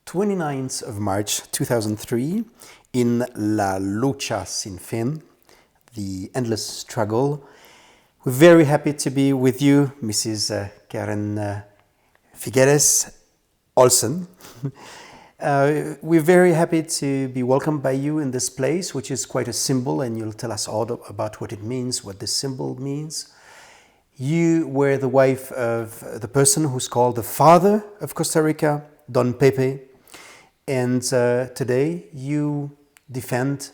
29th of March 2003 in La Lucha sin fin, the endless struggle. We're very happy to be with you, Mrs. Karen Figueres Olsen. We're very happy to be welcomed by you in this place, which is quite a symbol, and you'll tell us all about what it means, what this symbol means. You were the wife of the person who's called the father of Costa Rica, Don Pepe, and today you defend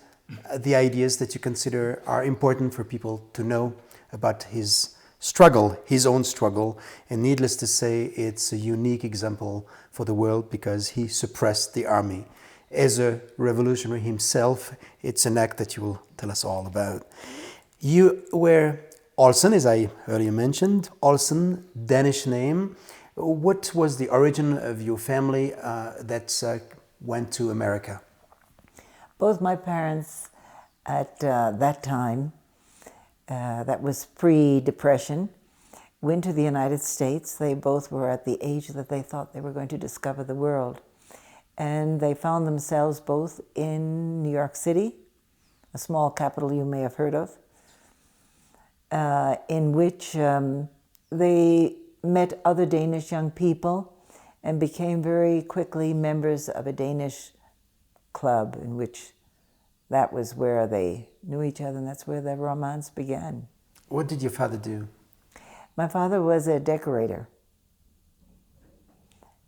the ideas that you consider are important for people to know about his struggle, his own struggle, and needless to say, it's a unique example for the world because he suppressed the army. As a revolutionary himself, it's an act that you will tell us all about. You were Olsen, as I earlier mentioned, Olsen, Danish name. What was the origin of your family that went to America? Both my parents at that time, that was pre-Depression, went to the United States. They both were at the age that they thought they were going to discover the world. And they found themselves both in New York City, a small capital you may have heard of, in which they met other Danish young people and became very quickly members of a Danish club, in which that was where they knew each other, and that's where their romance began. What did your father do? My father was a decorator.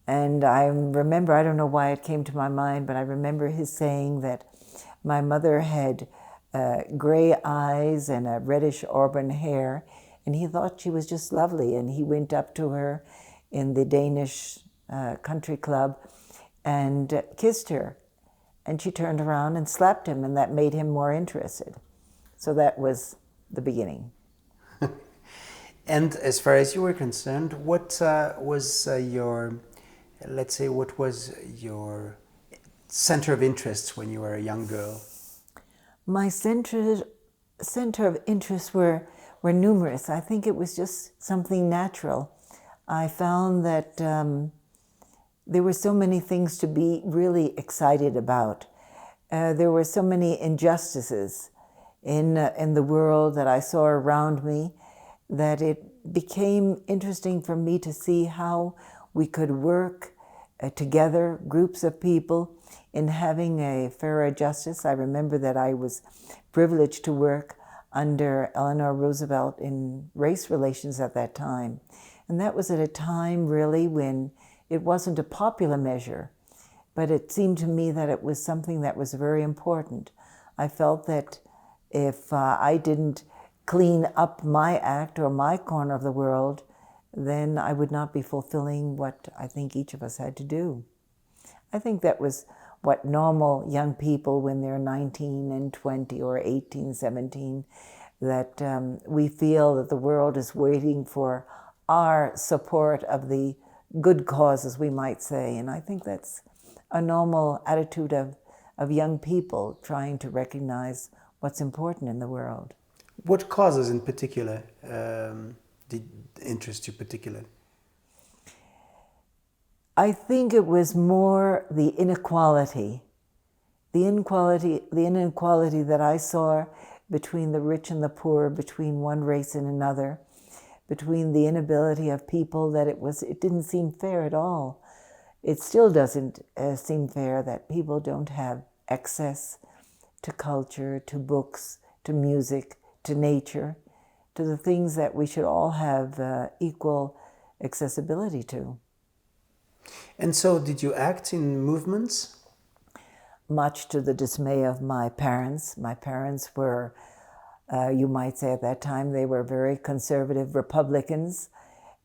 And I remember, I don't know why it came to my mind, but I remember his saying that my mother had gray eyes and a reddish auburn hair, and he thought she was just lovely, and he went up to her in the Danish country club and kissed her. And she turned around and slapped him, and that made him more interested. So that was the beginning. And as far as you were concerned, what was your, let's say, what was your center of interest when you were a young girl? My center of interest were numerous. I think it was just something natural. I found that there were so many things to be really excited about. There were so many injustices in the world that I saw around me that it became interesting for me to see how we could work together, groups of people, in having a fairer justice. I remember that I was privileged to work under Eleanor Roosevelt in race relations at that time. And that was at a time really when it wasn't a popular measure, but it seemed to me that it was something that was very important. I felt that if I didn't clean up my act or my corner of the world, then I would not be fulfilling what I think each of us had to do. I think that was what normal young people, when they're 19 and 20 or 18, 17, that we feel that the world is waiting for our support of the good causes, we might say. And I think that's a normal attitude of young people trying to recognize what's important in the world. What causes in particular did interest you particularly? I think it was more the inequality that I saw between the rich and the poor, between one race and another, between the inability of people, that it didn't seem fair at all. It still doesn't seem fair that people don't have access to culture, to books, to music, to nature, to the things that we should all have equal accessibility to. And so did you act in movements? Much to the dismay of my parents. My parents were, you might say at that time, they were very conservative Republicans.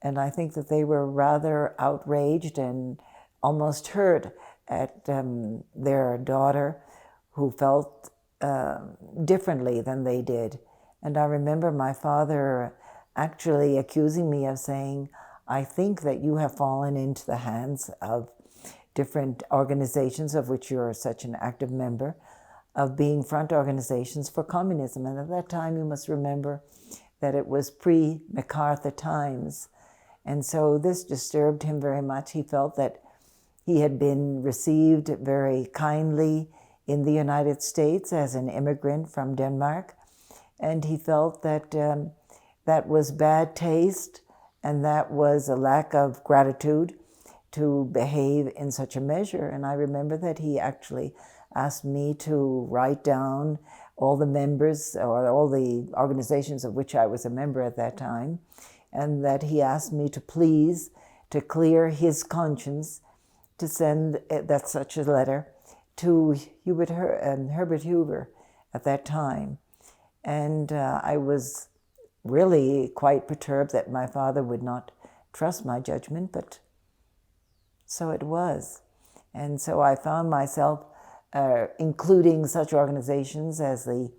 And I think that they were rather outraged and almost hurt at their daughter, who felt differently than they did. And I remember my father actually accusing me of saying, I think that you have fallen into the hands of different organizations, of which you're such an active member, of being front organizations for communism. And at that time, you must remember that it was pre-MacArthur times. And so this disturbed him very much. He felt that He had been received very kindly in the United States as an immigrant from Denmark, and he felt that that was bad taste and that was a lack of gratitude to behave in such a measure. And I remember that he actually asked me to write down all the members or all the organizations of which I was a member at that time, and that he asked me to please, to clear his conscience, to send that such a letter to Herbert Hoover at that time. And I was really quite perturbed that my father would not trust my judgment, but so it was. And so I found myself including such organizations as the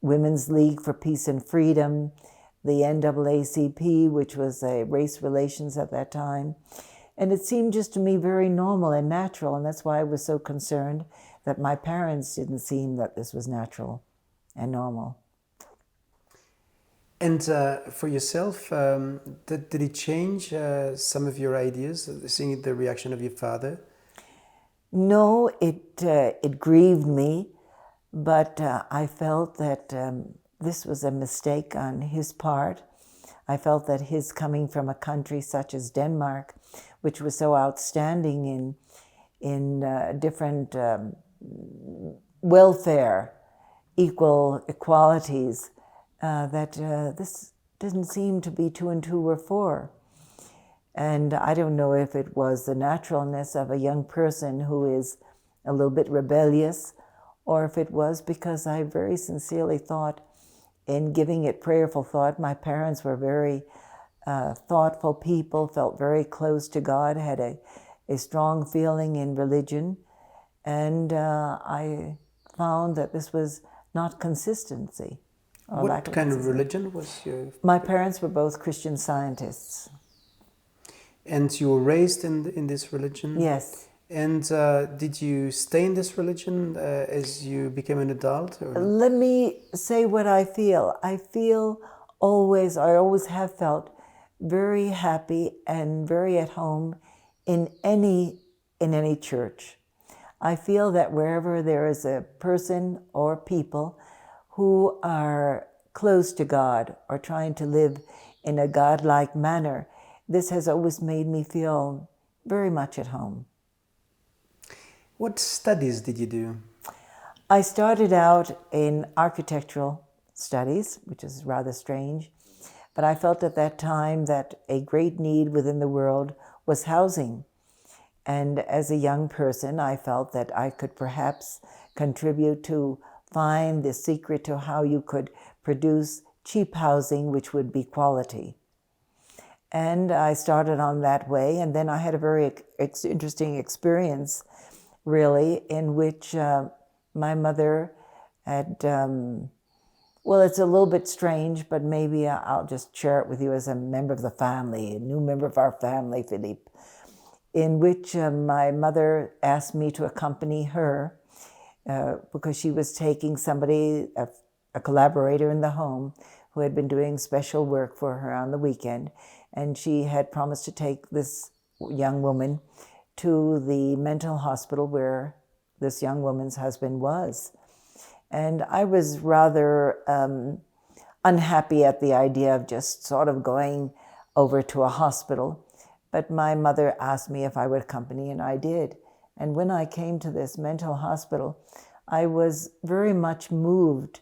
Women's League for Peace and Freedom, the NAACP, which was race relations at that time. And it seemed just to me very normal and natural, and that's why I was so concerned that my parents didn't seem that this was natural and normal. And for yourself, did it change some of your ideas, seeing the reaction of your father? No, it grieved me, but I felt that this was a mistake on his part. I felt that his coming from a country such as Denmark, which was so outstanding in different welfare, equal equalities, that this didn't seem to be 2 and 2 were 4. And I don't know if it was the naturalness of a young person who is a little bit rebellious, or if it was because I very sincerely thought, in giving it prayerful thought, my parents were very thoughtful people, felt very close to God, had a strong feeling in religion, and I found that this was not consistency. What kind of religion was your... My parents were both Christian Scientists. And you were raised in this religion? Yes. And did you stay in this religion as you became an adult? Or? Let me say what I feel. I always have felt very happy and very at home in any church. I feel that wherever there is a person or people who are close to God or trying to live in a God-like manner, this has always made me feel very much at home. What studies did you do? I started out in architectural studies, which is rather strange, but I felt at that time that a great need within the world was housing. And as a young person, I felt that I could perhaps contribute to find the secret to how you could produce cheap housing which would be quality. And I started on that way, and then I had a very interesting experience, really, in which my mother had, well, it's a little bit strange, but maybe I'll just share it with you as a member of the family, a new member of our family, Philippe, in which my mother asked me to accompany her because she was taking somebody, a collaborator in the home, who had been doing special work for her on the weekend. And she had promised to take this young woman to the mental hospital where this young woman's husband was. And I was rather unhappy at the idea of just sort of going over to a hospital. But my mother asked me if I would accompany, and I did. And when I came to this mental hospital, I was very much moved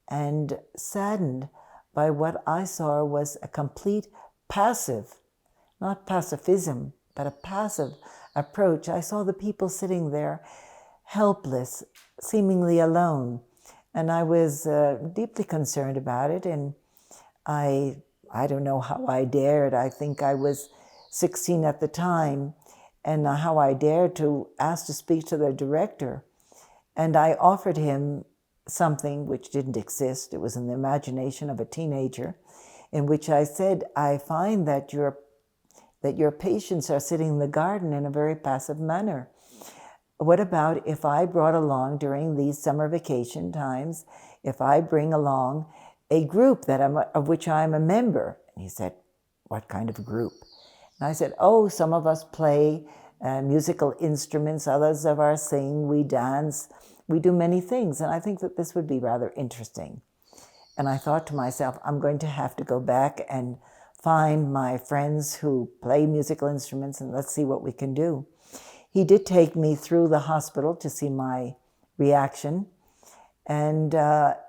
and saddened by what I saw was a complete passive, not pacifism, but a passive approach. I saw the people sitting there helpless, seemingly alone, and I was deeply concerned about it. And I don't know how I dared. I think I was 16 at the time, and how I dared to ask to speak to the director. And I offered him something which didn't exist. It was in the imagination of a teenager, in which I said, I find that your patients are sitting in the garden in a very passive manner. What about if I brought along during these summer vacation times, if I bring along a group of which I'm a member? And he said, what kind of group? And I said, oh, some of us play musical instruments. Others of us sing, we dance, we do many things. And I think that this would be rather interesting. And I thought to myself, I'm going to have to go back and find my friends who play musical instruments and let's see what we can do. He did take me through the hospital to see my reaction. And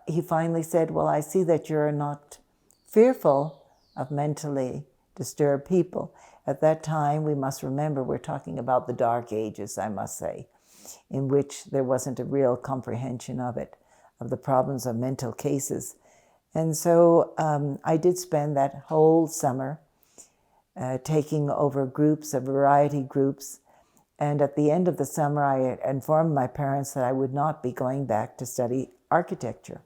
he finally said, well, I see that you're not fearful of mentally disturbed people. At that time, we must remember, we're talking about the Dark Ages, I must say, in which there wasn't a real comprehension of it, of the problems of mental cases. And so I did spend that whole summer taking over groups, a variety groups. And at the end of the summer, I informed my parents that I would not be going back to study architecture.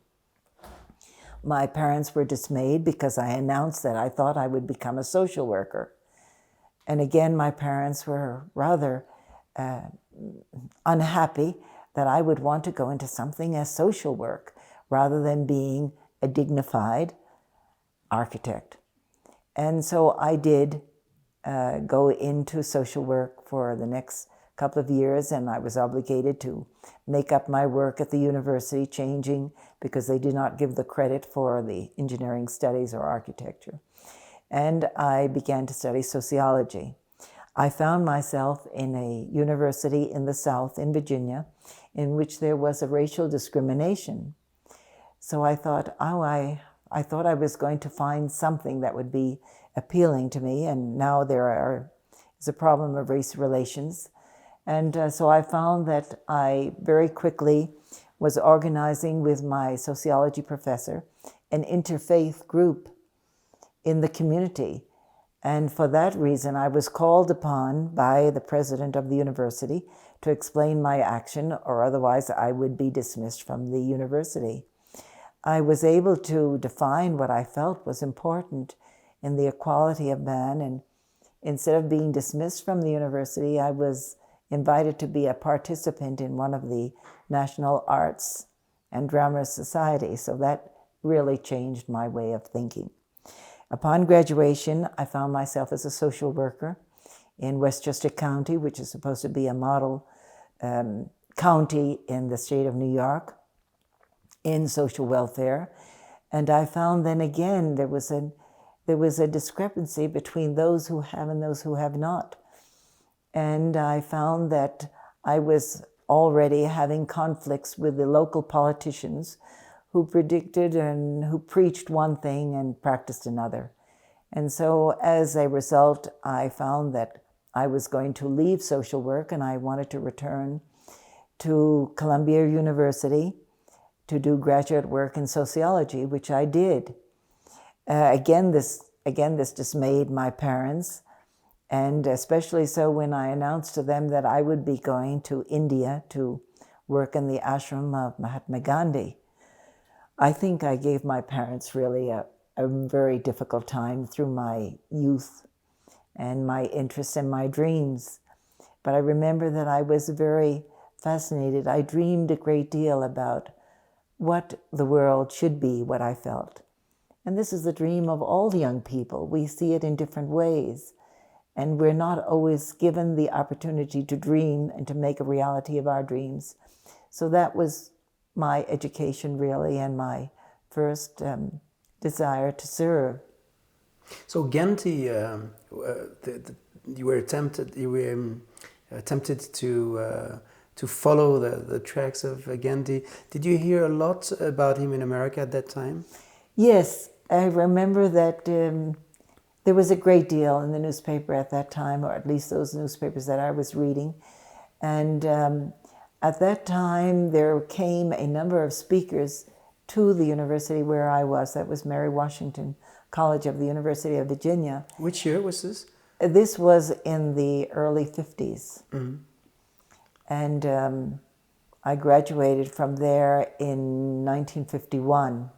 My parents were dismayed because I announced that I thought I would become a social worker. And again, my parents were rather unhappy that I would want to go into something as social work rather than being a dignified architect. And so I did go into social work for the next couple of years, and I was obligated to make up my work at the university, changing because they did not give the credit for the engineering studies or architecture. And I began to study sociology. I found myself in a university in the South, in Virginia, in which there was a racial discrimination. So I thought, I thought I was going to find something that would be appealing to me, and now is a problem of race relations. And so I found that I very quickly was organizing with my sociology professor an interfaith group in the community. And for that reason, I was called upon by the president of the university to explain my action, or otherwise I would be dismissed from the university. I was able to define what I felt was important in the equality of man, and instead of being dismissed from the university, I was invited to be a participant in one of the National Arts and Drama Society. So that really changed my way of thinking. Upon graduation, I found myself as a social worker in Westchester County, which is supposed to be a model county in the state of New York in social welfare. And I found then again there was a discrepancy between those who have and those who have not. And I found that I was already having conflicts with the local politicians who predicted and who preached one thing and practiced another. And so as a result, I found that I was going to leave social work and I wanted to return to Columbia University to do graduate work in sociology, which I did. Again, this dismayed my parents, and especially so when I announced to them that I would be going to India to work in the ashram of Mahatma Gandhi. I think I gave my parents really a very difficult time through my youth and my interests and my dreams. But I remember that I was very fascinated. I dreamed a great deal about what the world should be, what I felt. And this is the dream of all young people. We see it in different ways. And we're not always given the opportunity to dream and to make a reality of our dreams. So that was my education, really, and my first desire to serve. So Gandhi, you were tempted to follow the tracks of Gandhi. Did you hear a lot about him in America at that time? Yes, I remember that there was a great deal in the newspaper at that time, or at least those newspapers that I was reading. And at that time, there came a number of speakers to the university where I was. That was Mary Washington College of the University of Virginia. Which year was this? This was in the early 50s. Mm-hmm. And I graduated from there in 1951.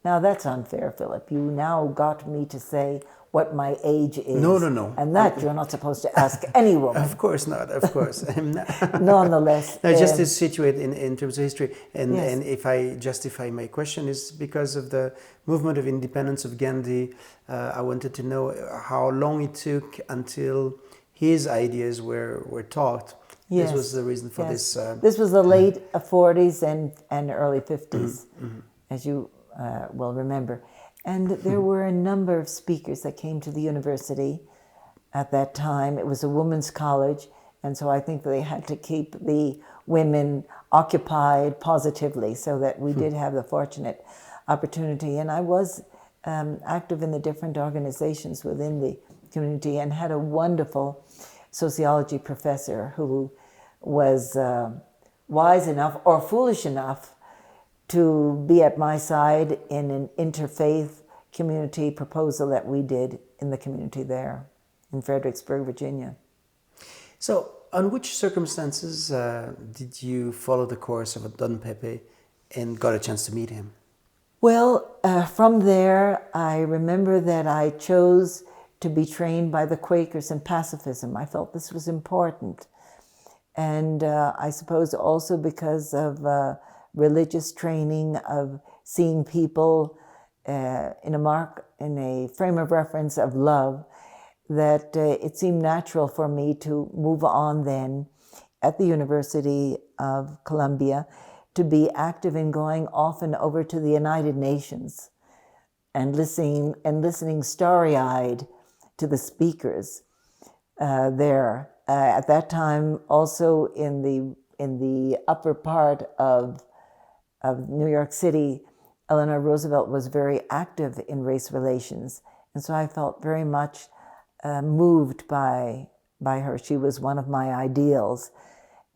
Now that's unfair, Philip. You now got me to say what my age is. No. And that you're not supposed to ask any woman. Of course not, of course. Nonetheless. No, just to situate in terms of history. And, yes. And if I justify my question is because of the movement of independence of Gandhi, I wanted to know how long it took until his ideas were taught. Yes. This was the reason for yes. this. This was the late 40s and early 50s, as you will remember. And there were a number of speakers that came to the university at that time. It was a women's college, and so I think they had to keep the women occupied positively, so that we did have the fortunate opportunity. And I was active in the different organizations within the community, and had a wonderful sociology professor who was wise enough or foolish enough to be at my side in an interfaith community proposal that we did in the community there in Fredericksburg, Virginia. So, on which circumstances did you follow the course of Don Pepe and got a chance to meet him? Well, from there, I remember that I chose to be trained by the Quakers in pacifism. I felt this was important. And I suppose also because of religious training, of seeing people in a frame of reference of love, that it seemed natural for me to move on then at the University of Columbia to be active in going often over to the United Nations and listening starry-eyed to the speakers there. At that time, also in the upper part of New York City, Eleanor Roosevelt was very active in race relations, and so I felt very much moved by her. She was one of my ideals,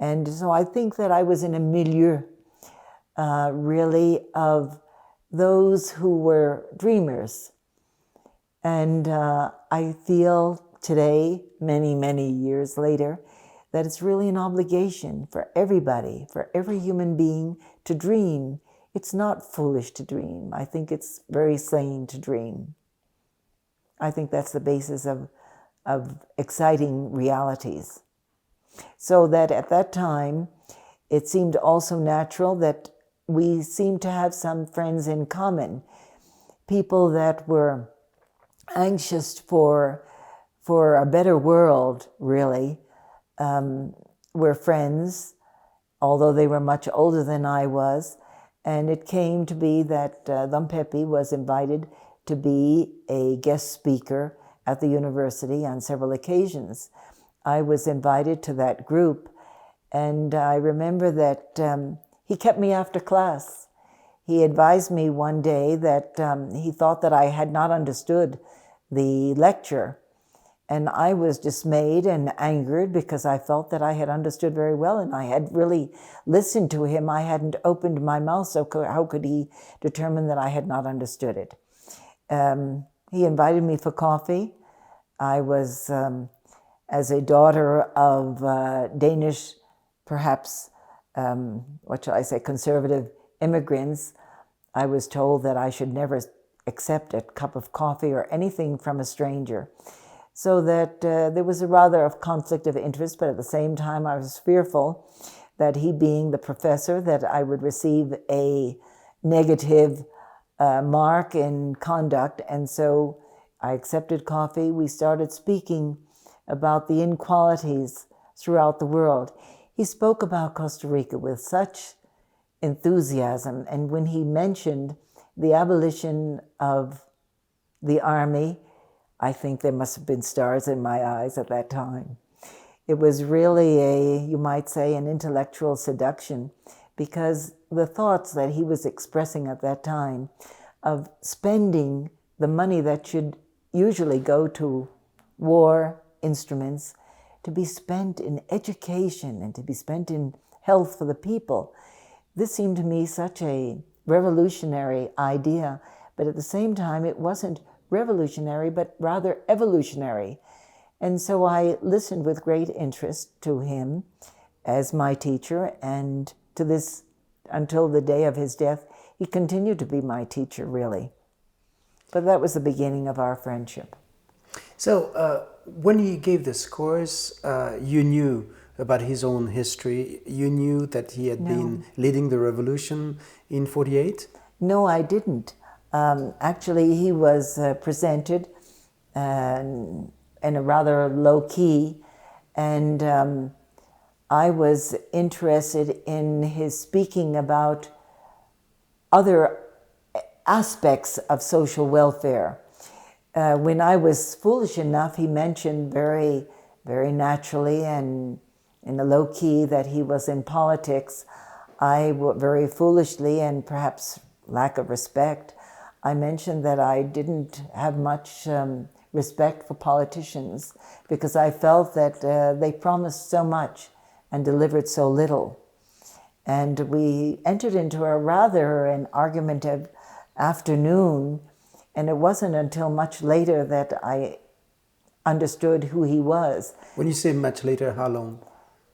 and so I think that I was in a milieu, really, of those who were dreamers, and I feel today, many, many years later, that it's really an obligation for everybody, for every human being, to dream. It's not foolish to dream. I think it's very sane to dream. I think that's the basis of exciting realities. So that at that time, it seemed also natural that we seemed to have some friends in common, people that were anxious for a better world, really. Were friends, although they were much older than I was. And it came to be that Don Pepe was invited to be a guest speaker at the university on several occasions. I was invited to that group, and I remember that he kept me after class. He advised me one day that he thought that I had not understood the lecture. And I was dismayed and angered because I felt that I had understood very well and I had really listened to him. I hadn't opened my mouth, so how could he determine that I had not understood it? He invited me for coffee. I was, as a daughter of Danish, perhaps, what shall I say, conservative immigrants, I was told that I should never accept a cup of coffee or anything from a stranger. So that there was a rather of conflict of interest, but at the same time I was fearful that he being the professor, that I would receive a negative mark in conduct. And so I accepted coffee. We started speaking about the inequalities throughout the world. He spoke about Costa Rica with such enthusiasm. And when he mentioned the abolition of the army, I think there must have been stars in my eyes at that time. It was really you might say, an intellectual seduction, because the thoughts that he was expressing at that time of spending the money that should usually go to war instruments to be spent in education and to be spent in health for the people. This seemed to me such a revolutionary idea, but at the same time it wasn't revolutionary, but rather evolutionary. And so I listened with great interest to him as my teacher, and to this, until the day of his death, he continued to be my teacher, really. But that was the beginning of our friendship. So when he gave this course, you knew about his own history. You knew that he had been leading the revolution in 48? No, I didn't. Actually, he was presented in a rather low key And I was interested in his speaking about other aspects of social welfare. When I was foolish enough, he mentioned very, very naturally and in a low key that he was in politics. I very foolishly and perhaps lack of respect, I mentioned that I didn't have much respect for politicians because I felt that they promised so much and delivered so little. And we entered into an argumentative afternoon, and it wasn't until much later that I understood who he was. When you say much later, how long?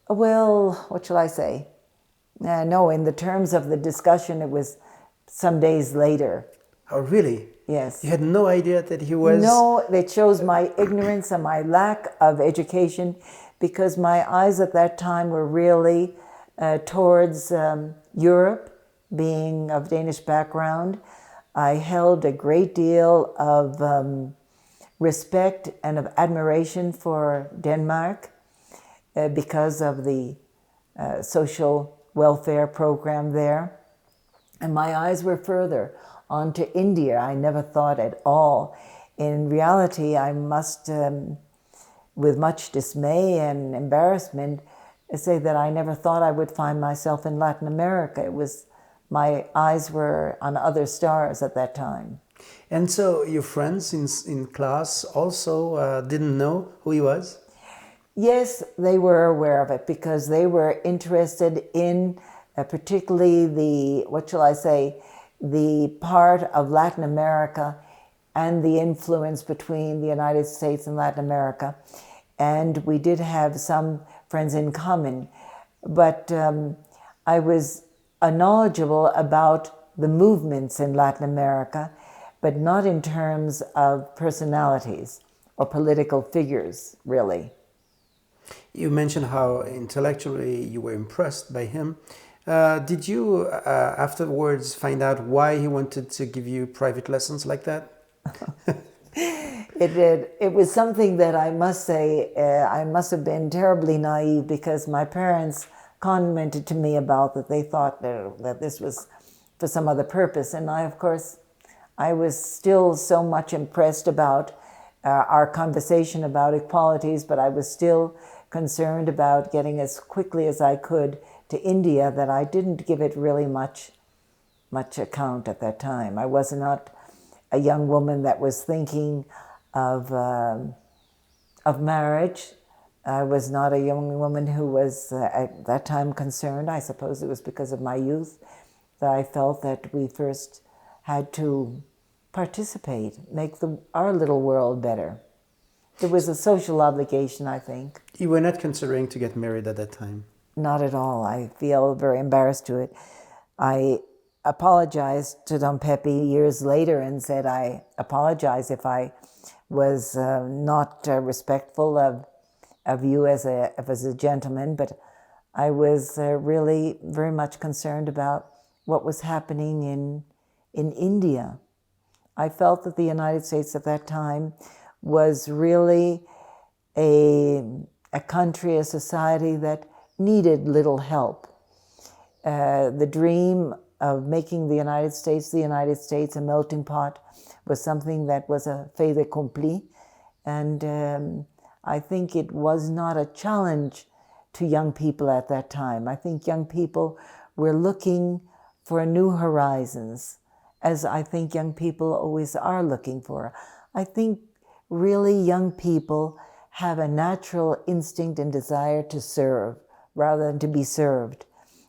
Well, what shall I say? No, in the terms of the discussion, it was some days later. Oh, really? Yes. You had no idea that he was... No, it shows my ignorance and my lack of education, because my eyes at that time were really towards Europe, being of Danish background. I held a great deal of respect and of admiration for Denmark because of the social welfare program there. And my eyes were further on to India. I never thought at all. In reality, I must, with much dismay and embarrassment, say that I never thought I would find myself in Latin America. It was, my eyes were on other stars at that time. And so your friends in class also didn't know who he was? Yes, they were aware of it because they were interested in particularly the, what shall I say, the part of Latin America and the influence between the United States and Latin America. And we did have some friends in common, but I was knowledgeable about the movements in Latin America, but not in terms of personalities or political figures, really. You mentioned how intellectually you were impressed by him. Did you afterwards find out why he wanted to give you private lessons like that? It did. It was something that I must say, I must have been terribly naive, because my parents commented to me about that they thought that this was for some other purpose. And I, of course, I was still so much impressed about our conversation about equalities, but I was still concerned about getting as quickly as I could to India that I didn't give it really much account at that time. I was not a young woman that was thinking of marriage. I was not a young woman who was at that time concerned. I suppose it was because of my youth that I felt that we first had to participate, make our little world better. It was a social obligation, I think. You were not considering to get married at that time? Not at all. I feel very embarrassed to it. I apologized to Don Pepe years later and said I apologize if I was not respectful of you as a gentleman, but I was really very much concerned about what was happening in India. I felt that the United States at that time was really a country, a society that needed little help. The dream of making the United States, a melting pot, was something that was a fait accompli. And I think it was not a challenge to young people at that time. I think young people were looking for new horizons, as I think young people always are looking for. I think really young people have a natural instinct and desire to serve rather than to be served.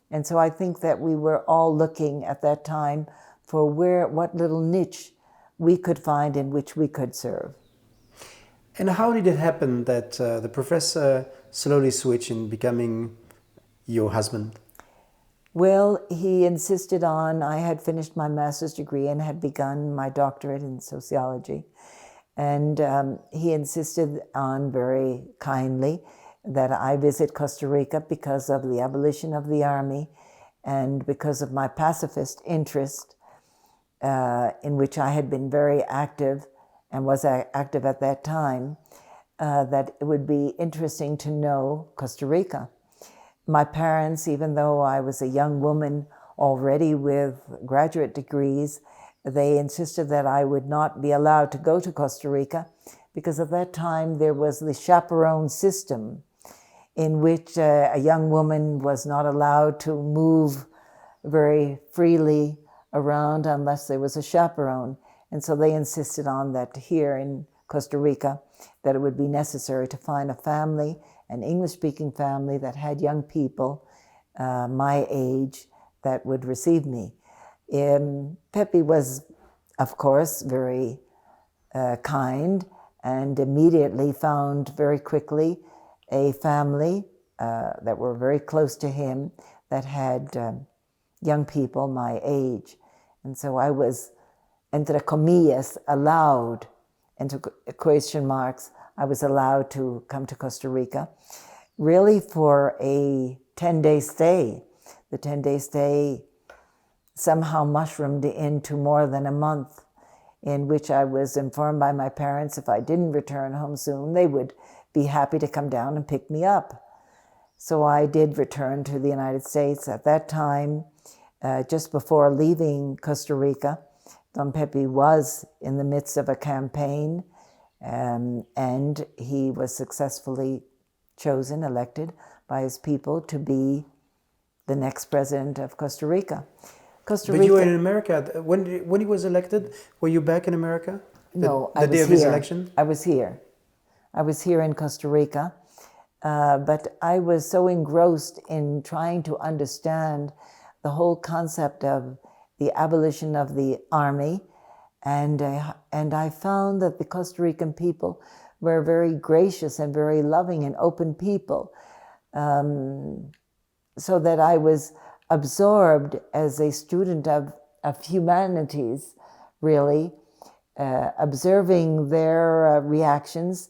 And so I think that we were all looking at that time for what little niche we could find in which we could serve. And how did it happen that the professor slowly switched in becoming your husband? Well, he insisted on, I had finished my master's degree and had begun my doctorate in sociology. And he insisted on very kindly that I visit Costa Rica because of the abolition of the army and because of my pacifist interest, in which I had been very active and was active at that time. that it would be interesting to know Costa Rica. My parents, even though I was a young woman already with graduate degrees, they insisted that I would not be allowed to go to Costa Rica because at that time there was the chaperone system in which a young woman was not allowed to move very freely around unless there was a chaperone. And so they insisted on that here in Costa Rica, that it would be necessary to find a family, an English-speaking family that had young people my age that would receive me. Pepe was, of course, very kind and immediately found very quickly a family that were very close to him that had young people my age. And so I was, entre comillas, allowed, into question marks, I was allowed to come to Costa Rica, really for a 10-day stay. The 10-day stay somehow mushroomed into more than a month, in which I was informed by my parents if I didn't return home soon, they would be happy to come down and pick me up. So I did return to the United States. At that time, just before leaving Costa Rica, Don Pepe was in the midst of a campaign, and he was successfully chosen, elected by his people to be the next president of Costa Rica. But you were in America when he was elected. Were you back in America? No, the day of his election. I was here. I was here in Costa Rica, but I was so engrossed in trying to understand the whole concept of the abolition of the army, and I found that the Costa Rican people were very gracious and very loving and open people, so that I was absorbed as a student of humanities, really, observing their reactions,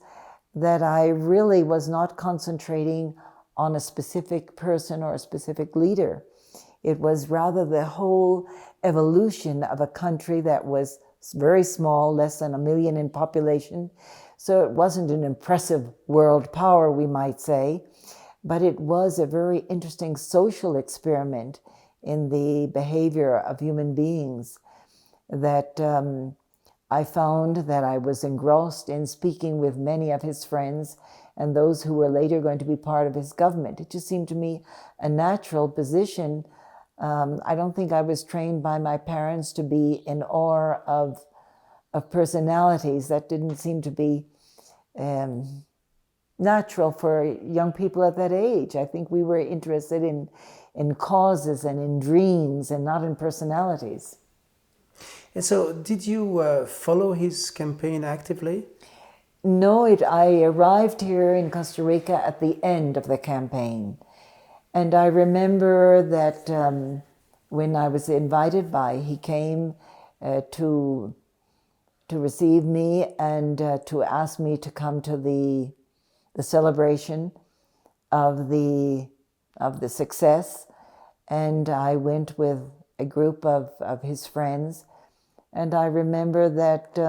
that I really was not concentrating on a specific person or a specific leader. It was rather the whole evolution of a country that was very small, less than 1 million in population. So it wasn't an impressive world power, we might say, but it was a very interesting social experiment in the behavior of human beings that I found that I was engrossed in speaking with many of his friends and those who were later going to be part of his government. It just seemed to me a natural position. I don't think I was trained by my parents to be in awe of personalities. That didn't seem to be natural for young people at that age. I think we were interested in causes and in dreams and not in personalities. And so, did you follow his campaign actively? No, I arrived here in Costa Rica at the end of the campaign. And I remember that when I was invited by, he came to receive me and to ask me to come to the celebration of the success. And I went with a group of his friends. And I remember that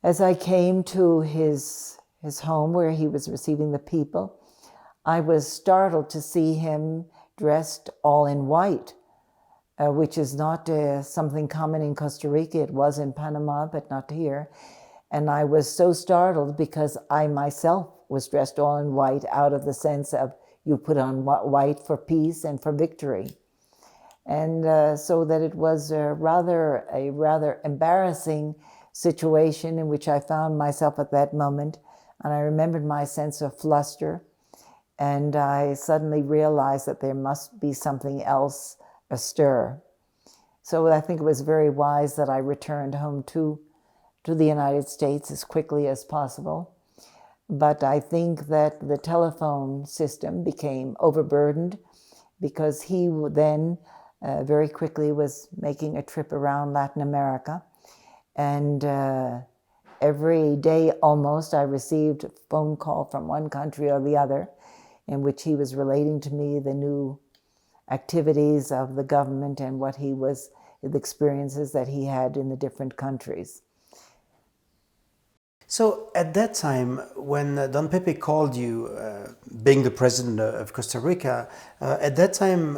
as I came to his home where he was receiving the people, I was startled to see him dressed all in white, which is not something common in Costa Rica. It was in Panama, but not here. And I was so startled because I myself was dressed all in white out of the sense of you put on white for peace and for victory. And so that it was a rather embarrassing situation in which I found myself at that moment. And I remembered my sense of fluster. And I suddenly realized that there must be something else astir. So I think it was very wise that I returned home to the United States as quickly as possible. But I think that the telephone system became overburdened because he then very quickly was making a trip around Latin America. And every day almost I received a phone call from one country or the other in which he was relating to me the new activities of the government and what he was, the experiences that he had in the different countries. So at that time, when Don Pepe called you, being the president of Costa Rica, at that time,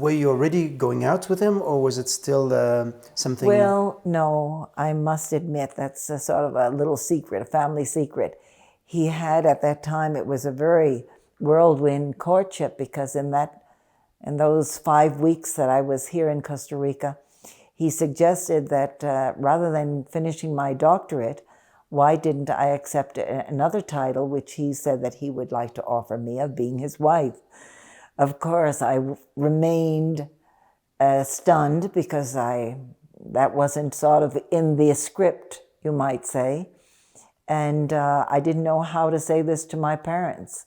were you already going out with him, or was it still something? Well, no, I must admit that's a sort of a little secret, a family secret. He had at that time, it was a very whirlwind courtship, because in those 5 weeks that I was here in Costa Rica, he suggested that rather than finishing my doctorate, why didn't I accept another title, which he said that he would like to offer me, of being his wife. Of course, I remained stunned, because that wasn't sort of in the script, you might say. And I didn't know how to say this to my parents.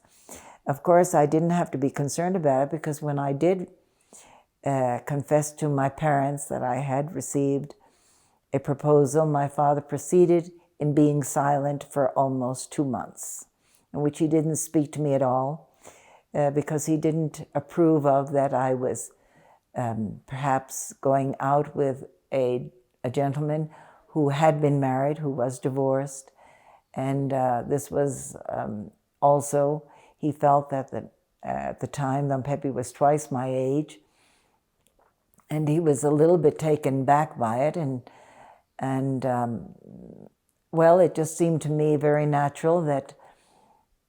Of course, I didn't have to be concerned about it, because when I did confess to my parents that I had received a proposal, my father proceeded in being silent for almost 2 months, in which he didn't speak to me at all, because he didn't approve of that I was perhaps going out with a gentleman who had been married, who was divorced. And this was also, he felt that at the time, Don Pepe was twice my age, and he was a little bit taken back by it. And well, it just seemed to me very natural that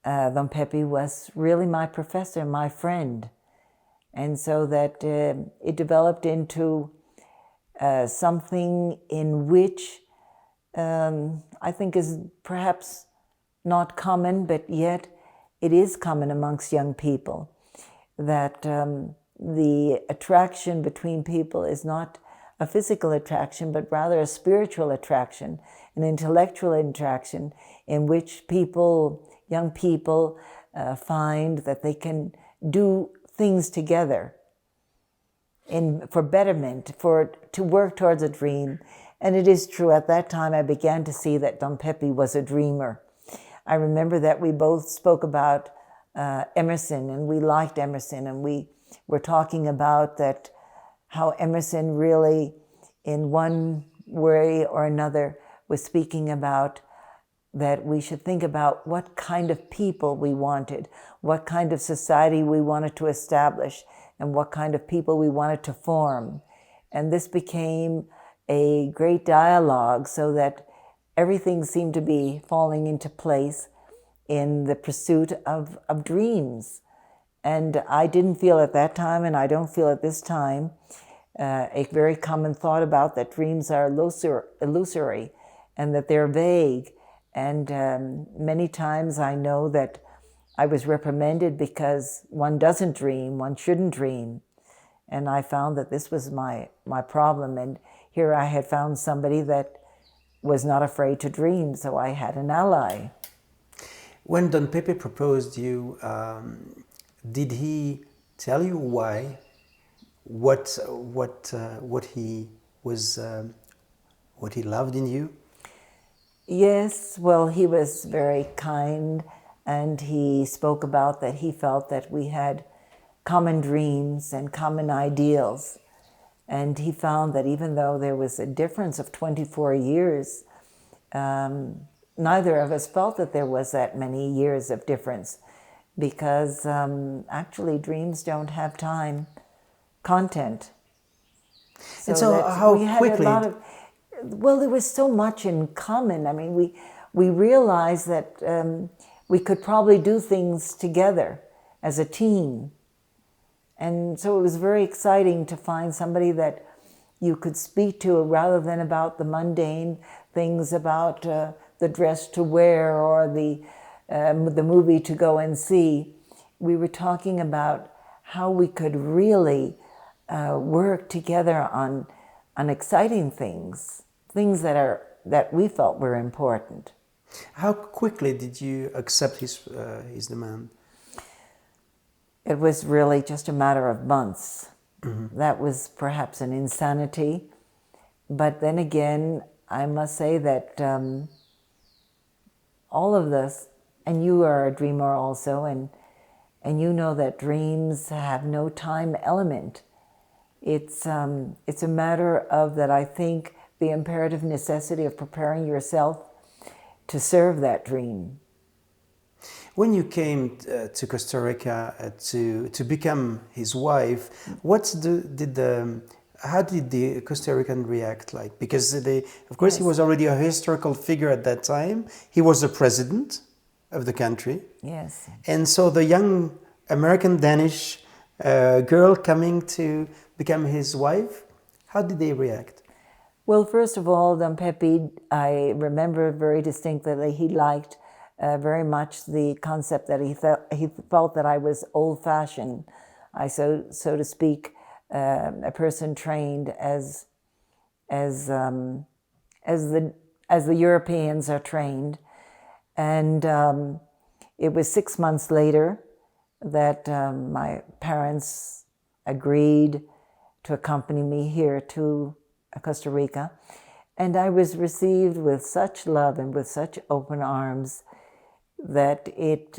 Don Pepe was really my professor, my friend. And so that it developed into something in which I think is perhaps not common, but yet it is common amongst young people, that the attraction between people is not a physical attraction, but rather a spiritual attraction, an intellectual attraction, in which young people find that they can do things together for betterment, to work towards a dream. And it is true, at that time I began to see that Don Pepe was a dreamer. I remember that we both spoke about Emerson, and we liked Emerson, and we were talking about that, how Emerson really, in one way or another, was speaking about that we should think about what kind of people we wanted, what kind of society we wanted to establish, and what kind of people we wanted to form. And this became a great dialogue, so that everything seemed to be falling into place in the pursuit of dreams. And I didn't feel at that time, and I don't feel at this time, a very common thought about that dreams are illusory and that they're vague. And many times I know that I was reprimanded because one doesn't dream, one shouldn't dream. And I found that this was my problem. And here I had found somebody that was not afraid to dream, so I had an ally. When Don Pepe proposed you, did he tell you why? What he was, what he loved in you? Yes, well, he was very kind, and he spoke about that he felt that we had common dreams and common ideals. And he found that even though there was a difference of 24 years, neither of us felt that there was that many years of difference, because actually dreams don't have time, content. And so how quickly? Well, there was so much in common. I mean, we realized that we could probably do things together as a team. And so it was very exciting to find somebody that you could speak to, rather than about the mundane things, about the dress to wear or the movie to go and see. We were talking about how we could really work together on exciting things that we felt were important. How quickly did you accept his demand? It was really just a matter of months. Mm-hmm. That was perhaps an insanity. But then again, I must say that all of this, and you are a dreamer also, and you know that dreams have no time element. It's a matter of that, I think, the imperative necessity of preparing yourself to serve that dream. When you came to Costa Rica to become his wife, how did the Costa Rican react like? Because of course, he was already a historical figure at that time. He was the president of the country. Yes. And so the young American Danish girl coming to become his wife, how did they react? Well, first of all, Don Pepe, I remember very distinctly, he liked very much the concept that he felt that I was old-fashioned. So to speak, a person trained as the Europeans are trained, and it was 6 months later that my parents agreed to accompany me here to Costa Rica, and I was received with such love and with such open arms that it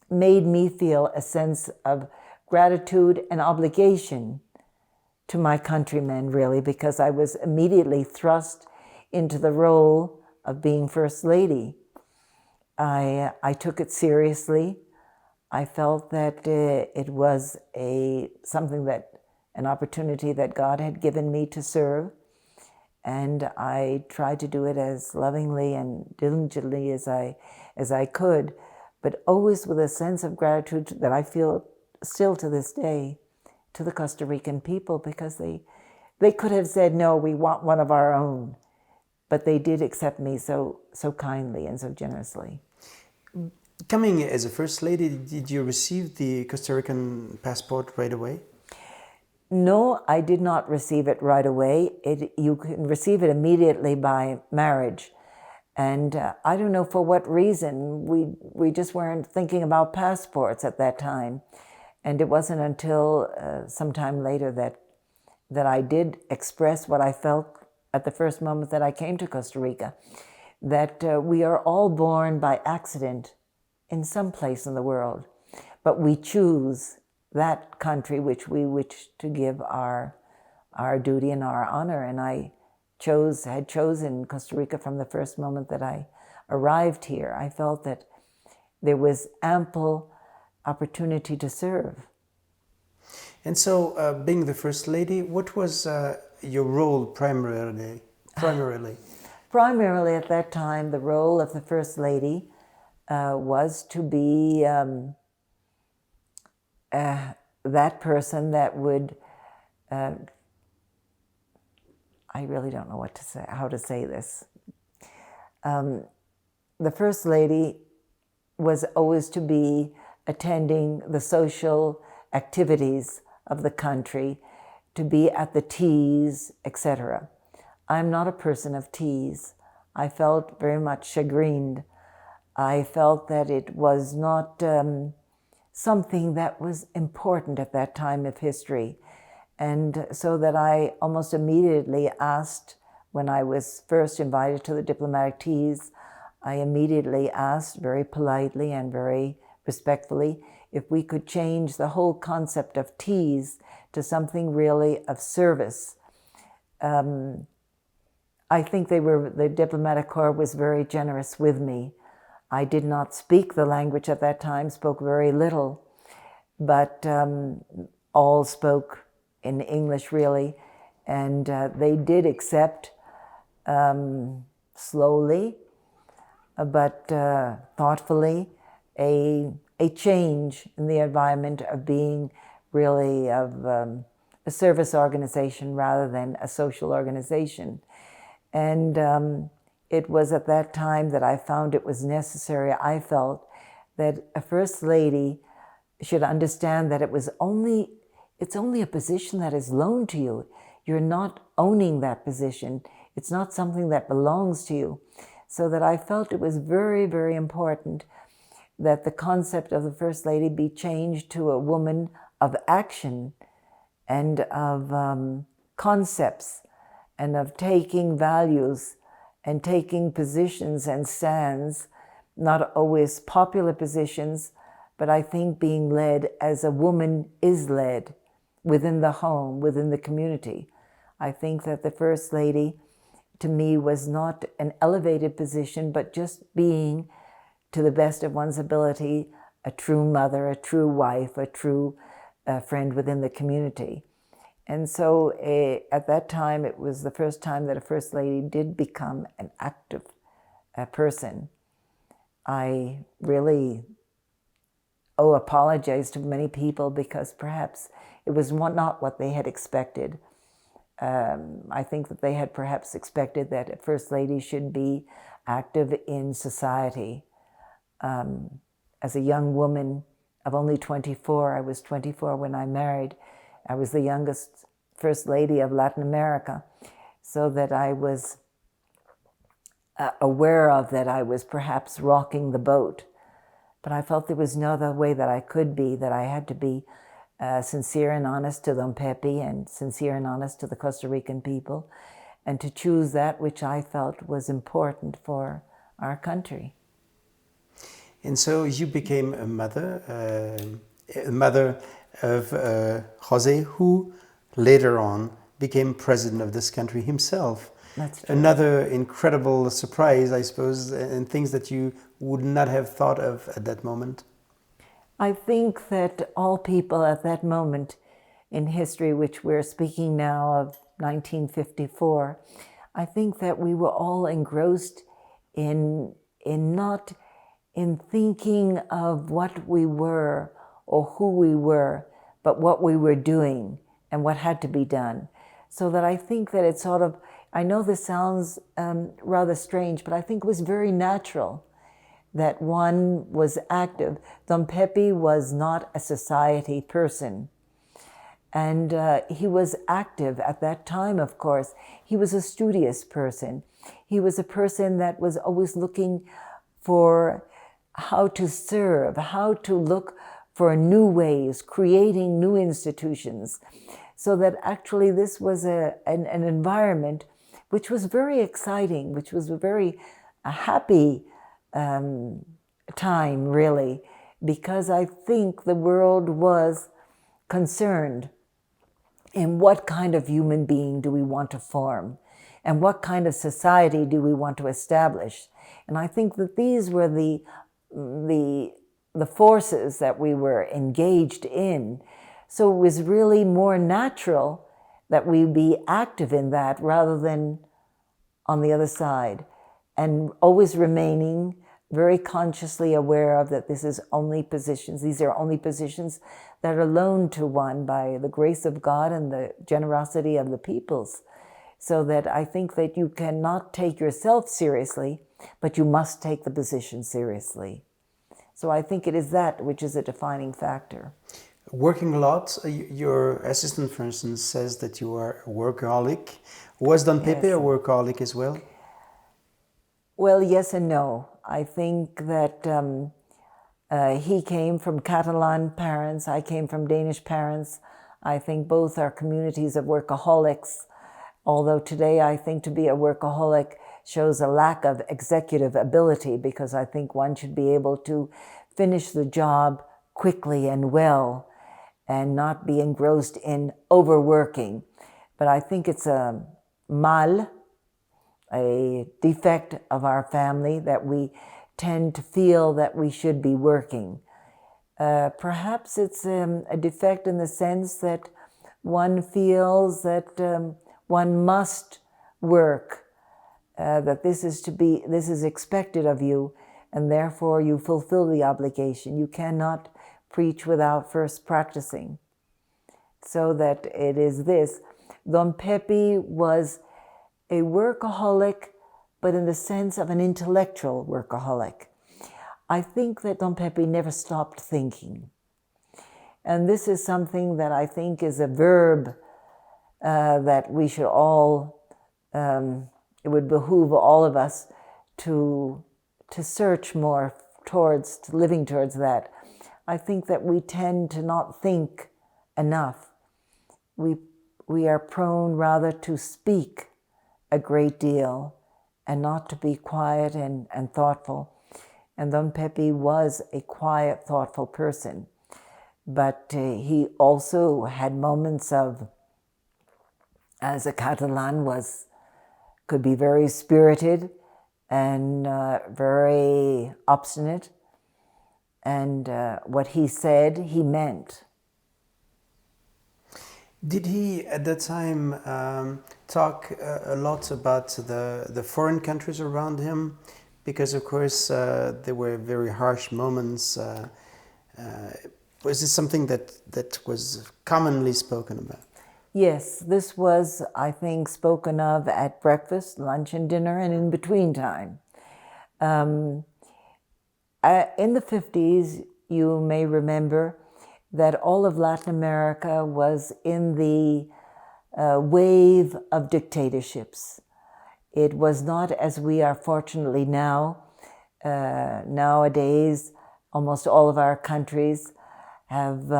made me feel a sense of gratitude and obligation to my countrymen, really, because I was immediately thrust into the role of being First Lady. I took it seriously. I felt that it was an opportunity that God had given me to serve, and I tried to do it as lovingly and diligently as I could, but always with a sense of gratitude that I feel still to this day to the Costa Rican people, because they could have said, no, we want one of our own, but they did accept me so kindly and so generously. Coming as a First Lady, did you receive the Costa Rican passport right away? No, I did not receive it right away. You can receive it immediately by marriage. And I don't know for what reason, we just weren't thinking about passports at that time. And it wasn't until sometime later that I did express what I felt at the first moment that I came to Costa Rica, that we are all born by accident in some place in the world, but we choose that country which we wish to give our duty and our honor. And I had chosen Costa Rica from the first moment that I arrived here. I felt that there was ample opportunity to serve. And so, being the First Lady, what was your role primarily? Primarily at that time, the role of the First Lady was to be that person that would, I really don't know how to say this. The First Lady was always to be attending the social activities of the country, to be at the teas, etc. I'm not a person of teas. I felt very much chagrined. I felt that it was not something that was important at that time of history. And so that I almost immediately asked, when I was first invited to the diplomatic teas, I immediately asked very politely and very respectfully if we could change the whole concept of teas to something really of service. I think the diplomatic corps was very generous with me. I did not speak the language at that time, spoke very little, but all spoke in English really, and they did accept slowly, but thoughtfully, a change in the environment of being really of a service organization rather than a social organization. And it was at that time that I found it was necessary. I felt that a First Lady should understand that it's only a position that is loaned to you. You're not owning that position. It's not something that belongs to you. So that I felt it was very, very important that the concept of the First Lady be changed to a woman of action and of concepts and of taking values and taking positions and stands, not always popular positions, but I think being led as a woman is led within the home, within the community. I think that the First Lady to me was not an elevated position, but just being, to the best of one's ability, a true mother, a true wife, a true friend within the community. And so at that time, it was the first time that a First Lady did become an active person. I really apologize to many people because perhaps it was not what they had expected. I think that they had perhaps expected that a First Lady should be active in society. As a young woman of only 24, I was 24 when I married. I was the youngest First Lady of Latin America, so that I was aware of that I was perhaps rocking the boat. But I felt there was no other way that I could be, that I had to be sincere and honest to Don Pepe and sincere and honest to the Costa Rican people, and to choose that which I felt was important for our country. And so you became a mother of Jose, who later on became president of this country himself. That's true. Another incredible surprise, I suppose, and things that you would not have thought of at that moment. I think that all people at that moment in history, which we're speaking now of 1954, I think that we were all engrossed in not in thinking of what we were or who we were, but what we were doing and what had to be done. So that I think that it's sort of, I know this sounds rather strange, but I think it was very natural that one was active. Don Pepe was not a society person. And he was active at that time, of course. He was a studious person. He was a person that was always looking for how to serve, how to look for new ways, creating new institutions. So that actually this was an environment which was very exciting, which was a very happy time, really, because I think the world was concerned in what kind of human being do we want to form, and what kind of society do we want to establish. And I think that these were the forces that we were engaged in. So it was really more natural that we be active in that rather than on the other side, and always remaining very consciously aware of that this is only positions, these are only positions that are loaned to one by the grace of God and the generosity of the peoples. So that I think that you cannot take yourself seriously, but you must take the position seriously. So I think it is that which is a defining factor. Working a lot, your assistant, for instance, says that you are a workaholic. Was Don Pepe a workaholic as well? Well, yes and no. I think that he came from Catalan parents. I came from Danish parents. I think both are communities of workaholics. Although today I think to be a workaholic shows a lack of executive ability, because I think one should be able to finish the job quickly and well and not be engrossed in overworking. But I think it's a mal, a defect of our family, that we tend to feel that we should be working. Perhaps it's a defect in the sense that one feels that one must work, that this is expected of you, and therefore you fulfill the obligation. You cannot preach without first practicing. So that it is this. Don Pepe was a workaholic, but in the sense of an intellectual workaholic. I think that Don Pepe never stopped thinking. And this is something that I think is a verb that we should all, it would behoove all of us to search more towards, to living towards that. I think that we tend to not think enough. We are prone rather to speak a great deal and not to be quiet and thoughtful. And Don Pepe was a quiet, thoughtful person. But he also had moments of, as a Catalan, was could be very spirited and very obstinate. And what he said, he meant. Did he, at that time, talk a lot about the foreign countries around him? Because, of course, there were very harsh moments. Was this something that was commonly spoken about? Yes, this was, I think, spoken of at breakfast, lunch, and dinner, and in between time. In the 50s, you may remember that all of Latin America was in the wave of dictatorships. It was not as we are fortunately now. Nowadays, almost all of our countries have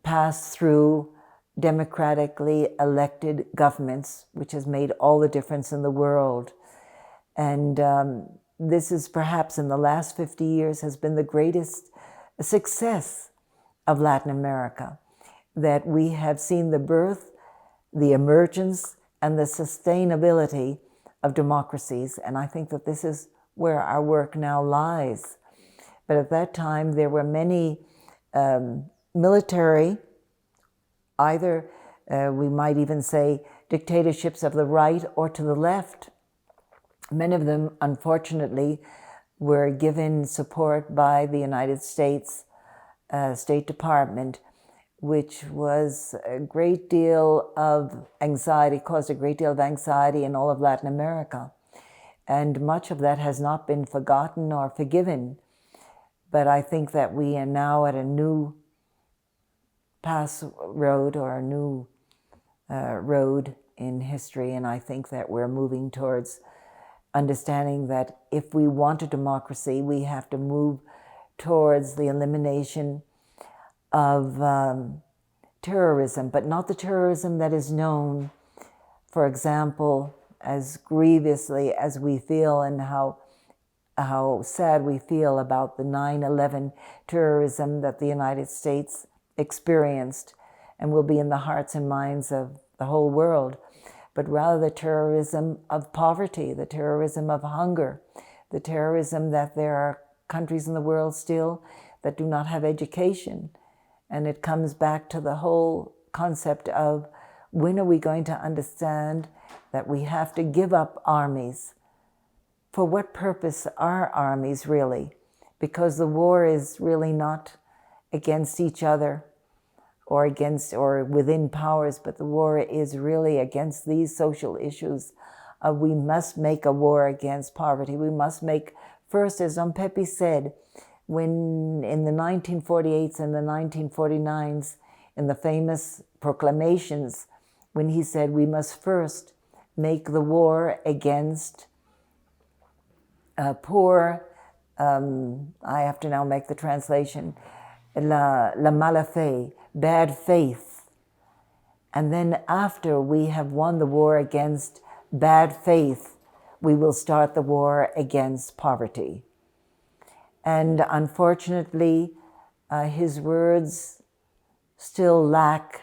passed through democratically elected governments, which has made all the difference in the world. And this is perhaps in the last 50 years has been the greatest success of Latin America, that we have seen the birth, the emergence, and the sustainability of democracies. And I think that this is where our work now lies. But at that time, there were many military, either we might even say dictatorships of the right or to the left. Many of them, unfortunately, were given support by the United States State Department, which was a great deal of anxiety, caused a great deal of anxiety in all of Latin America. And much of that has not been forgotten or forgiven. But I think that we are now at a new pass road or a new road in history, and I think that we're moving towards understanding that if we want a democracy, we have to move towards the elimination of terrorism, but not the terrorism that is known, for example, as grievously as we feel and how sad we feel about the 9/11 terrorism that the United States experienced and will be in the hearts and minds of the whole world, but rather the terrorism of poverty, the terrorism of hunger, the terrorism that there are countries in the world still that do not have education. And it comes back to the whole concept of when are we going to understand that we have to give up armies? For what purpose are armies really? Because the war is really not against each other or against or within powers, but the war is really against these social issues. We must make a war against poverty. We must make, first, as Don Pepe said, when in the 1948s and the 1949s, in the famous proclamations, when he said we must first make the war against poor, I have to now make the translation, la mala fe, bad faith. And then after we have won the war against bad faith, we will start the war against poverty. And unfortunately, his words still lack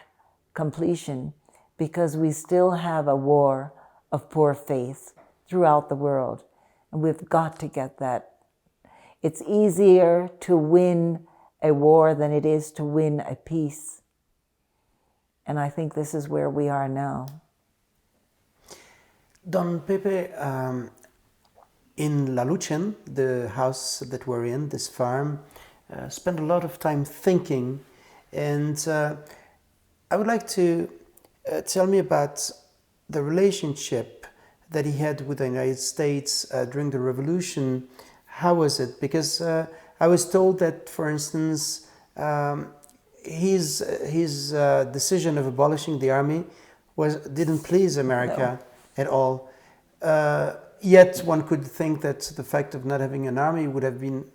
completion because we still have a war of poor faith throughout the world. And we've got to get that. It's easier to win a war than it is to win a peace. And I think this is where we are now. Don Pepe, in La Lucha, the house that we're in, this farm, spent a lot of time thinking. And I would like to tell me about the relationship that he had with the United States during the revolution. How was it? Because I was told that, for instance, his decision of abolishing the army didn't please America at all. Yet one could think that the fact of not having an army would have been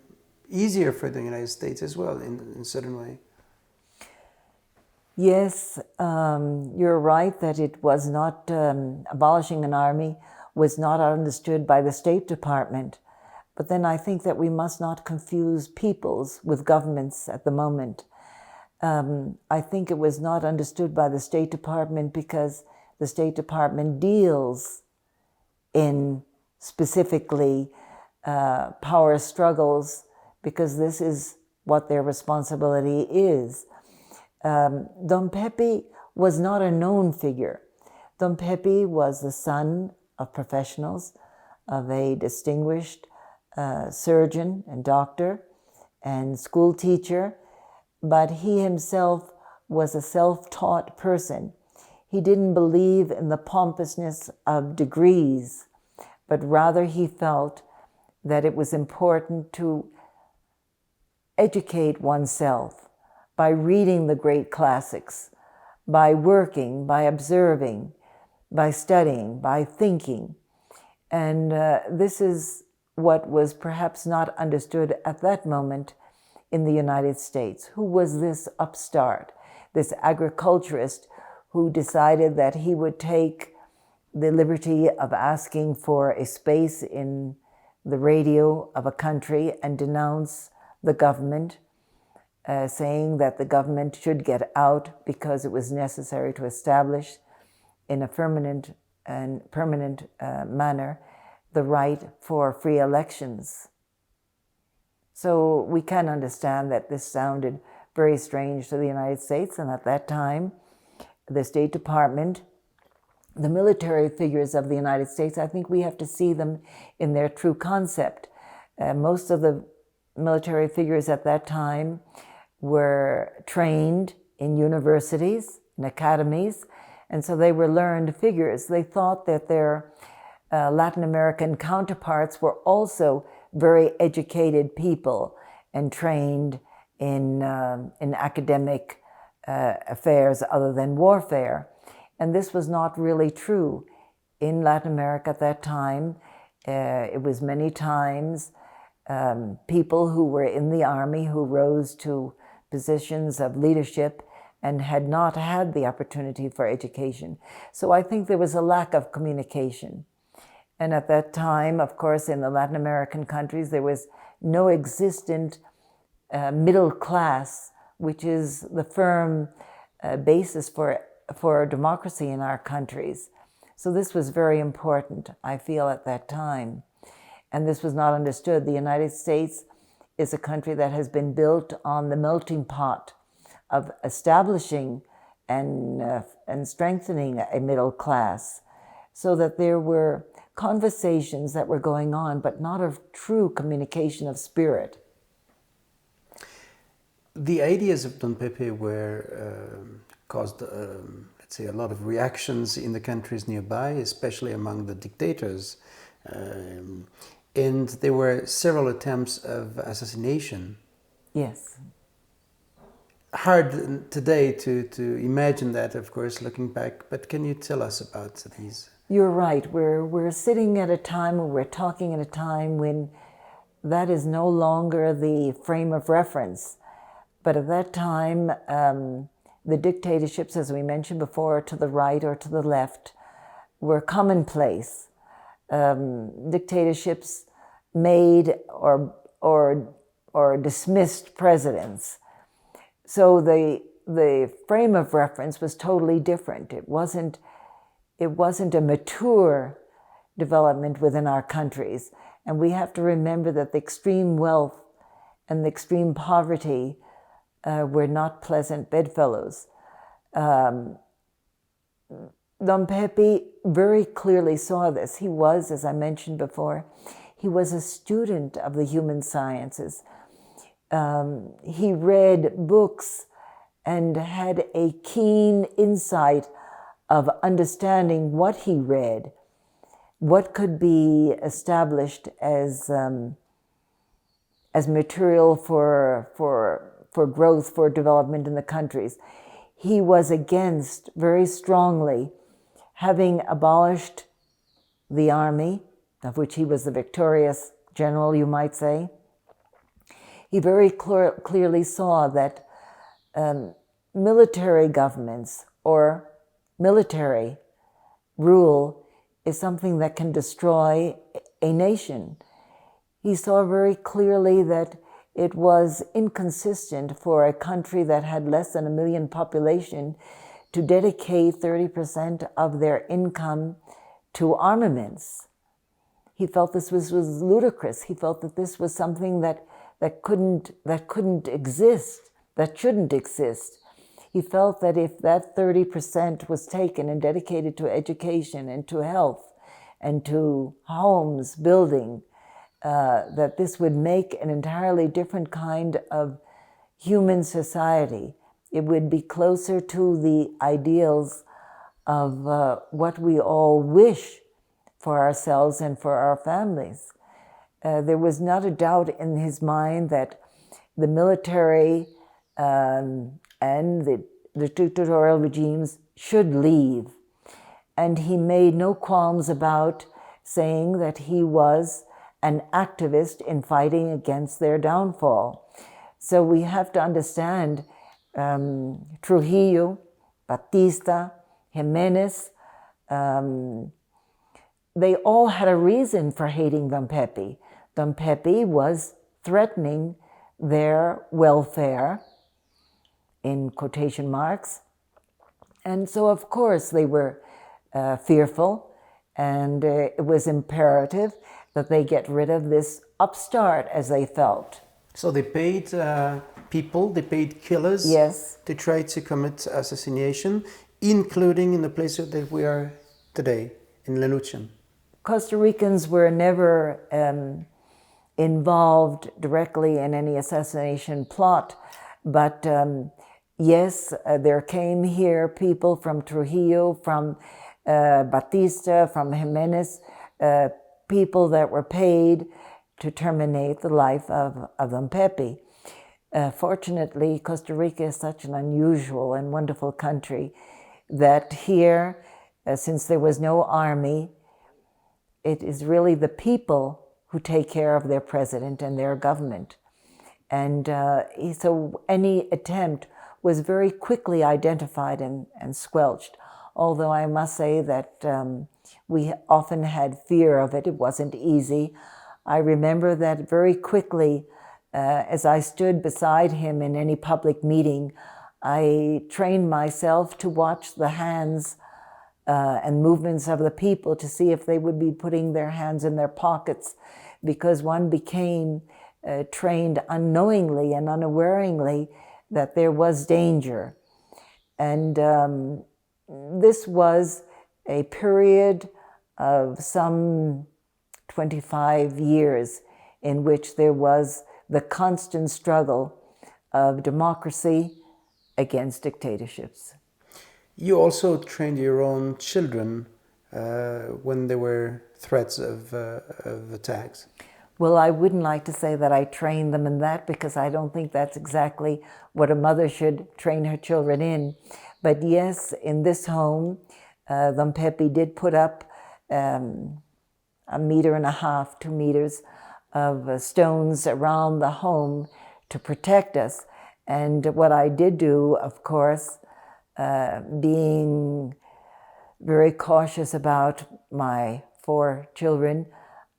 easier for the United States as well, in a certain way. Yes, you're right that it was not, abolishing an army was not understood by the State Department. But then I think that we must not confuse peoples with governments at the moment. I think it was not understood by the State Department because the State Department deals in specifically power struggles, because this is what their responsibility is. Don Pepe was not a known figure. Don Pepe was the son of professionals, of a distinguished surgeon and doctor and school teacher, but he himself was a self-taught person. He didn't believe in the pompousness of degrees, but rather he felt that it was important to educate oneself by reading the great classics, by working, by observing, by studying, by thinking. And this is what was perhaps not understood at that moment in the United States. Who was this upstart, this agriculturist who decided that he would take the liberty of asking for a space in the radio of a country and denounce the government, saying that the government should get out because it was necessary to establish in a permanent manner the right for free elections. So we can understand that this sounded very strange to the United States, and at that time, the State Department, the military figures of the United States, I think we have to see them in their true concept. Most of the military figures at that time were trained in universities, in academies, and so they were learned figures. They thought that their Latin American counterparts were also very educated people and trained in academic affairs other than warfare. And this was not really true. In Latin America at that time, it was many times people who were in the army who rose to positions of leadership and had not had the opportunity for education. So I think there was a lack of communication. And at that time, of course, in the Latin American countries, there was no existent middle class, which is the firm basis for democracy in our countries. So this was very important, I feel, at that time. And this was not understood. The United States is a country that has been built on the melting pot of establishing and strengthening a middle class, so that there were conversations that were going on, but not of true communication of spirit. The ideas of Don Pepe were caused, let's say, a lot of reactions in the countries nearby, especially among the dictators. And there were several attempts of assassination. Yes. Hard today to imagine that, of course, looking back, but can you tell us about these? You're right. We're sitting at a time, or we're talking at a time when that is no longer the frame of reference. But at that time, the dictatorships, as we mentioned before, to the right or to the left, were commonplace. Dictatorships made or dismissed presidents. So the frame of reference was totally different. It wasn't a mature development within our countries. And we have to remember that the extreme wealth and the extreme poverty were not pleasant bedfellows. Don Pepe very clearly saw this. He was, as I mentioned before, he was a student of the human sciences. He read books and had a keen insight of understanding what he read, what could be established as material for growth, for development in the countries. He was against, very strongly, having abolished the army, of which he was the victorious general, you might say. He very clearly saw that military governments or military rule is something that can destroy a nation. He saw very clearly that it was inconsistent for a country that had less than 1 million population to dedicate 30% of their income to armaments. He felt this was ludicrous. He felt that this was something that couldn't exist, that shouldn't exist. He felt that if that 30% was taken and dedicated to education and to health and to homes, building, that this would make an entirely different kind of human society. It would be closer to the ideals of what we all wish for ourselves and for our families. There was not a doubt in his mind that the military and the dictatorial regimes should leave. And he made no qualms about saying that he was an activist in fighting against their downfall. So we have to understand Trujillo, Batista, Jimenez, they all had a reason for hating Don Pepe. Don Pepe was threatening their welfare, in quotation marks. And so, of course, they were fearful, and it was imperative that they get rid of this upstart, as they felt. So they paid people, they paid killers, yes, to try to commit assassination, including in the place that we are today, in La Lucha. Costa Ricans were never involved directly in any assassination plot, but yes, there came here people from Trujillo, from Batista, from Jimenez, people that were paid to terminate the life of Don Pepe. Fortunately, Costa Rica is such an unusual and wonderful country that here, since there was no army, it is really the people who take care of their president and their government. And so any attempt was very quickly identified and squelched. Although I must say that we often had fear of it. It wasn't easy. I remember that very quickly, as I stood beside him in any public meeting, I trained myself to watch the hands and movements of the people to see if they would be putting their hands in their pockets, because one became trained unknowingly and unawareingly that there was danger. And this was a period of some 25 years in which there was the constant struggle of democracy against dictatorships. You also trained your own children when there were threats of attacks. Well, I wouldn't like to say that I trained them in that, because I don't think that's exactly what a mother should train her children in. But yes, in this home, Don Pepe did put up 1.5 meters, 2 meters of stones around the home to protect us. And what I did do, of course, being very cautious about my 4 children,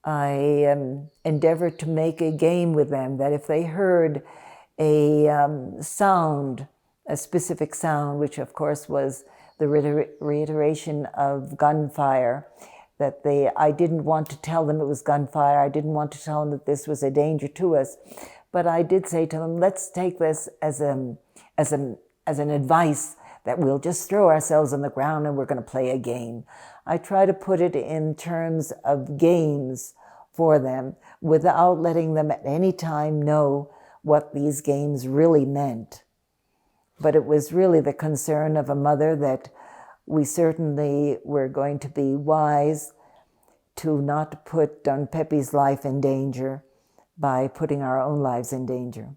I endeavored to make a game with them that if they heard a sound, a specific sound, which of course was the reiteration of gunfire, that I didn't want to tell them it was gunfire. I didn't want to tell them that this was a danger to us. But I did say to them, let's take this as an advice that we'll just throw ourselves on the ground and we're going to play a game. I try to put it in terms of games for them without letting them at any time know what these games really meant. But it was really the concern of a mother that we certainly were going to be wise to not put Don Pepe's life in danger by putting our own lives in danger.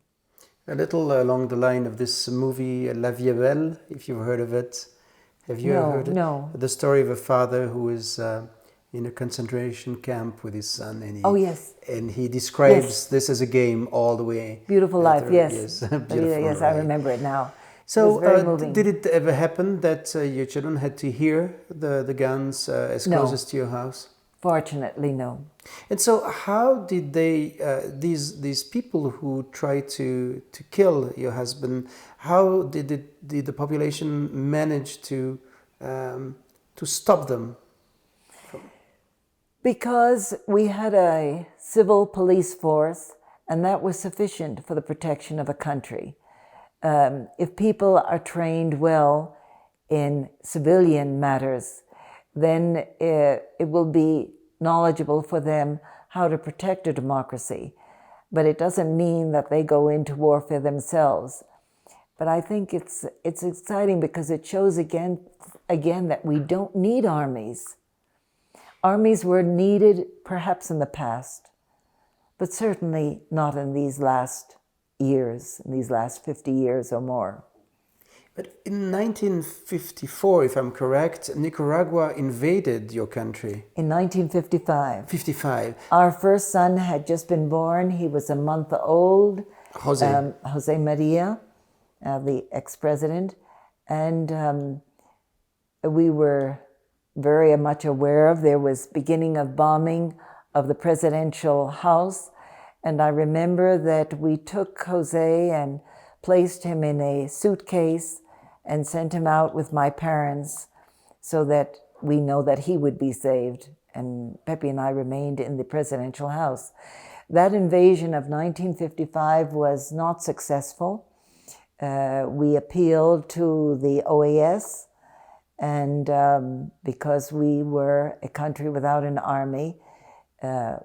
A little along the line of this movie, La Vie est Belle, if you've heard of it. Have you ever heard it? No. The story of a father who is in a concentration camp with his son. And oh, yes. And he describes this as a game all the way. Beautiful life, yes. Yes, beautiful, yes, right. I remember it now. So, it was very moving. Did it ever happen that your children had to hear the guns as close as to your house? Fortunately, no. And so, how did they these people who tried to kill your husband? How did the population manage to stop them? Because we had a civil police force, and that was sufficient for the protection of a country. If people are trained well in civilian matters, then it will be knowledgeable for them how to protect a democracy. But it doesn't mean that they go into warfare themselves. But I think it's exciting because it shows again that we don't need armies. Armies were needed perhaps in the past, but certainly not in these last years, in these last 50 years or more. But in 1954, if I'm correct, Nicaragua invaded your country. In 1955. 55. Our first son had just been born. He was a month old. Jose Maria, the ex-president. And we were very much aware of. There was beginning of bombing of the presidential house. And I remember that we took Jose and placed him in a suitcase and sent him out with my parents so that we know that he would be saved. And Pepe and I remained in the presidential house. That invasion of 1955 was not successful. We appealed to the OAS, and because we were a country without an army,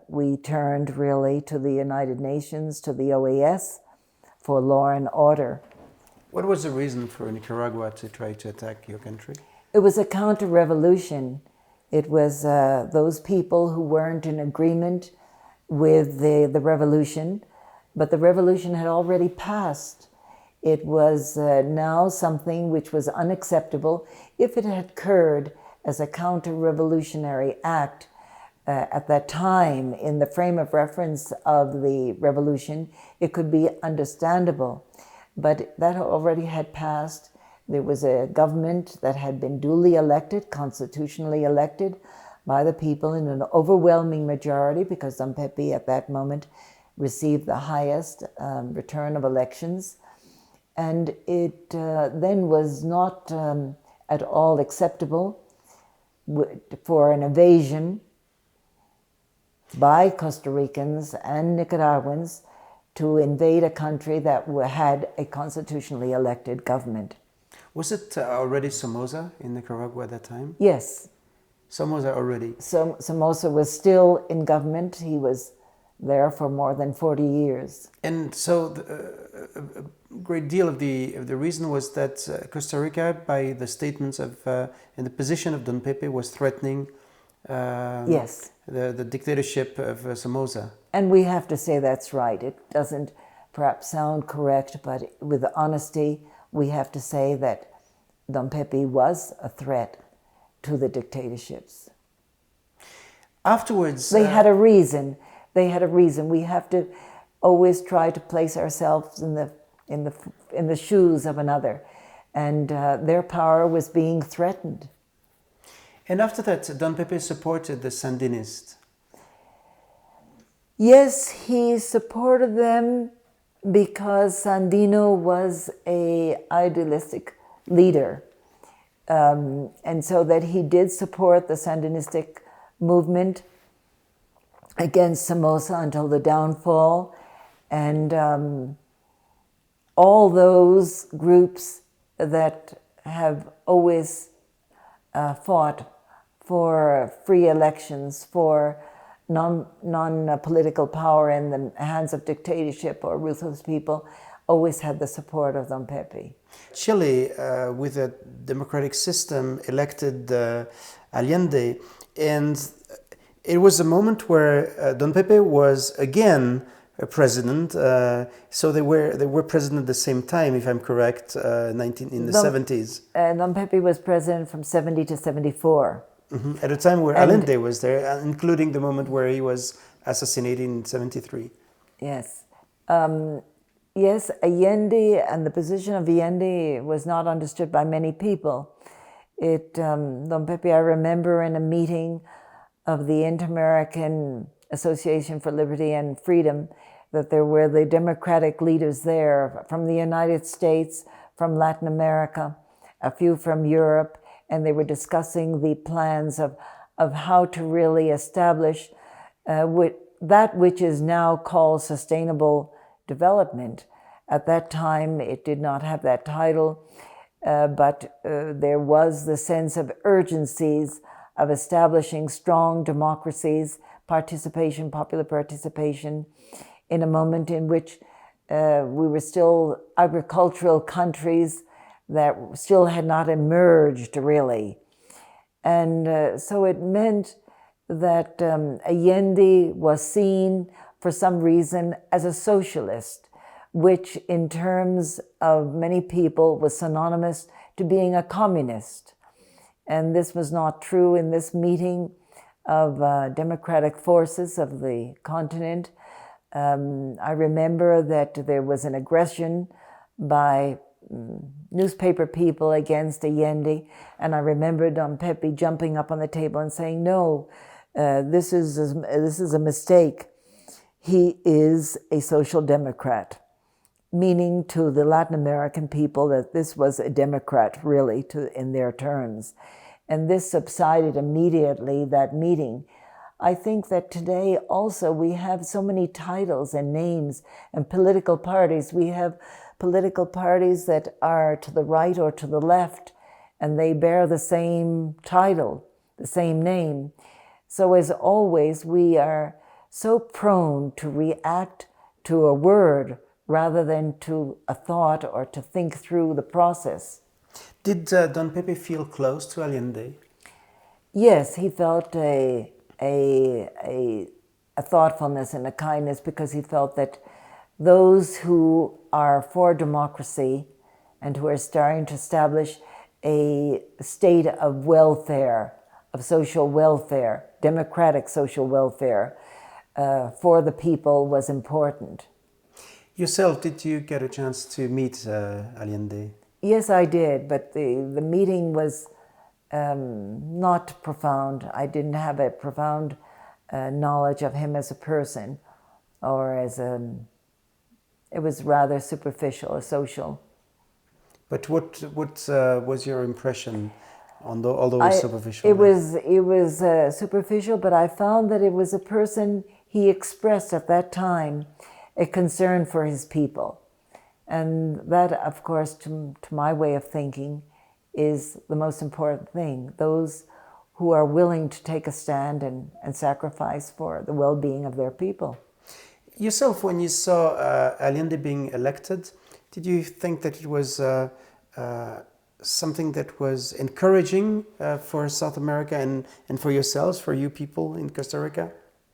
we turned really to the United Nations, to the OAS, for law and order. What was the reason for Nicaragua to try to attack your country? It was a counter-revolution. It was those people who weren't in agreement with the revolution, but the revolution had already passed. It was now something which was unacceptable. If it had occurred as a counter-revolutionary act at that time, in the frame of reference of the revolution, it could be understandable. But that already had passed. There was a government that had been duly elected, constitutionally elected by the people in an overwhelming majority, because Don Pepe at that moment received the highest return of elections. And it then was not at all acceptable for an invasion by Costa Ricans and Nicaraguans to invade a country that had a constitutionally elected government. Was it already Somoza in Nicaragua at that time? Yes. Somoza already? Somoza was still in government. He was there for more than 40 years. And so a great deal of the reason was that Costa Rica, by the statements of and the position of Don Pepe, was threatening yes, the dictatorship of Somoza. And we have to say that's right. It doesn't perhaps sound correct, but with honesty, we have to say that Don Pepe was a threat to the dictatorships. Afterwards, they had a reason. They had a reason. We have to always try to place ourselves in the shoes of another, and their power was being threatened. And after that, Don Pepe supported the Sandinists. Yes, he supported them because Sandino was an idealistic leader, and so that he did support the Sandinistic movement against Somoza until the downfall, and all those groups that have always fought for free elections, for non-political power in the hands of dictatorship or ruthless people, always had the support of Don Pepe. Chile, with a democratic system, elected Allende, and it was a moment where Don Pepe was again a president. So they were president at the same time, if I'm correct, in the 70s. Don Pepe was president from 70 to 74. Mm-hmm. At a time where Allende was there, including the moment where he was assassinated in 73. Yes. Yes, Allende and the position of Allende was not understood by many people. Don Pepe, I remember in a meeting of the Inter-American Association for Liberty and Freedom, that there were the democratic leaders there from the United States, from Latin America, a few from Europe, and they were discussing the plans of how to really establish that which is now called sustainable development. At that time, it did not have that title, but there was the sense of urgencies of establishing strong democracies, participation, popular participation, in a moment in which we were still agricultural countries that still had not emerged, really. And so it meant that Allende was seen, for some reason, as a socialist, which in terms of many people was synonymous to being a communist. And this was not true in this meeting of democratic forces of the continent. I remember that there was an aggression by newspaper people against Allende, and I remember Don Pepe jumping up on the table and saying, "No, this is a mistake. He is a social democrat," meaning to the Latin American people that this was a democrat, really, in their terms. And this subsided immediately, that meeting. I think that today also we have so many titles and names and political parties. We have political parties that are to the right or to the left, and they bear the same title, the same name. So as always, we are so prone to react to a word rather than to a thought or to think through the process. Did Don Pepe feel close to Allende? Yes, he felt a thoughtfulness and a kindness, because he felt that those who are for democracy and who are starting to establish a state of welfare, of social welfare, democratic social welfare for the people was important. Yourself, did you get a chance to meet Allende? Yes, I did, but the meeting was not profound. I didn't have a profound knowledge of him as a person, or it was rather superficial, a social. But what was your impression, although it was superficial? It was superficial, but I found that it was a person, he expressed at that time a concern for his people. And that, of course, to my way of thinking, is the most important thing. Those who are willing to take a stand and sacrifice for the well-being of their people. Yourself, when you saw Allende being elected, did you think that it was something that was encouraging for South America and for yourselves, for you people in Costa Rica?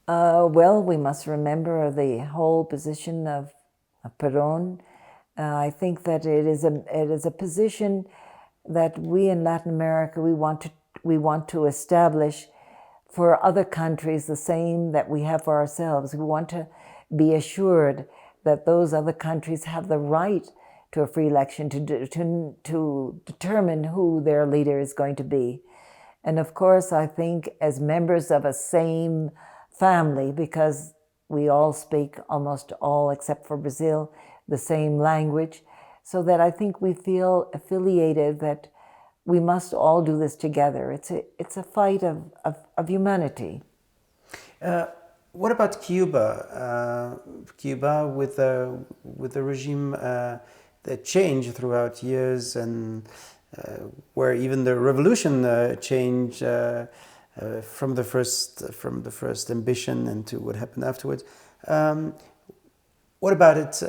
Well, we must remember the whole position of Perón. I think that it is a position that we in Latin America, we want to establish for other countries the same that we have for ourselves. We want to be assured that those other countries have the right to a free election, to determine who their leader is going to be. And of course, I think as members of a same family, because we all speak, almost all except for Brazil, the same language, so that I think we feel affiliated, that we must all do this together. It's a fight of humanity. What about Cuba? Cuba with the regime that changed throughout years, and where even the revolution changed from the first ambition and to what happened afterwards. What about it?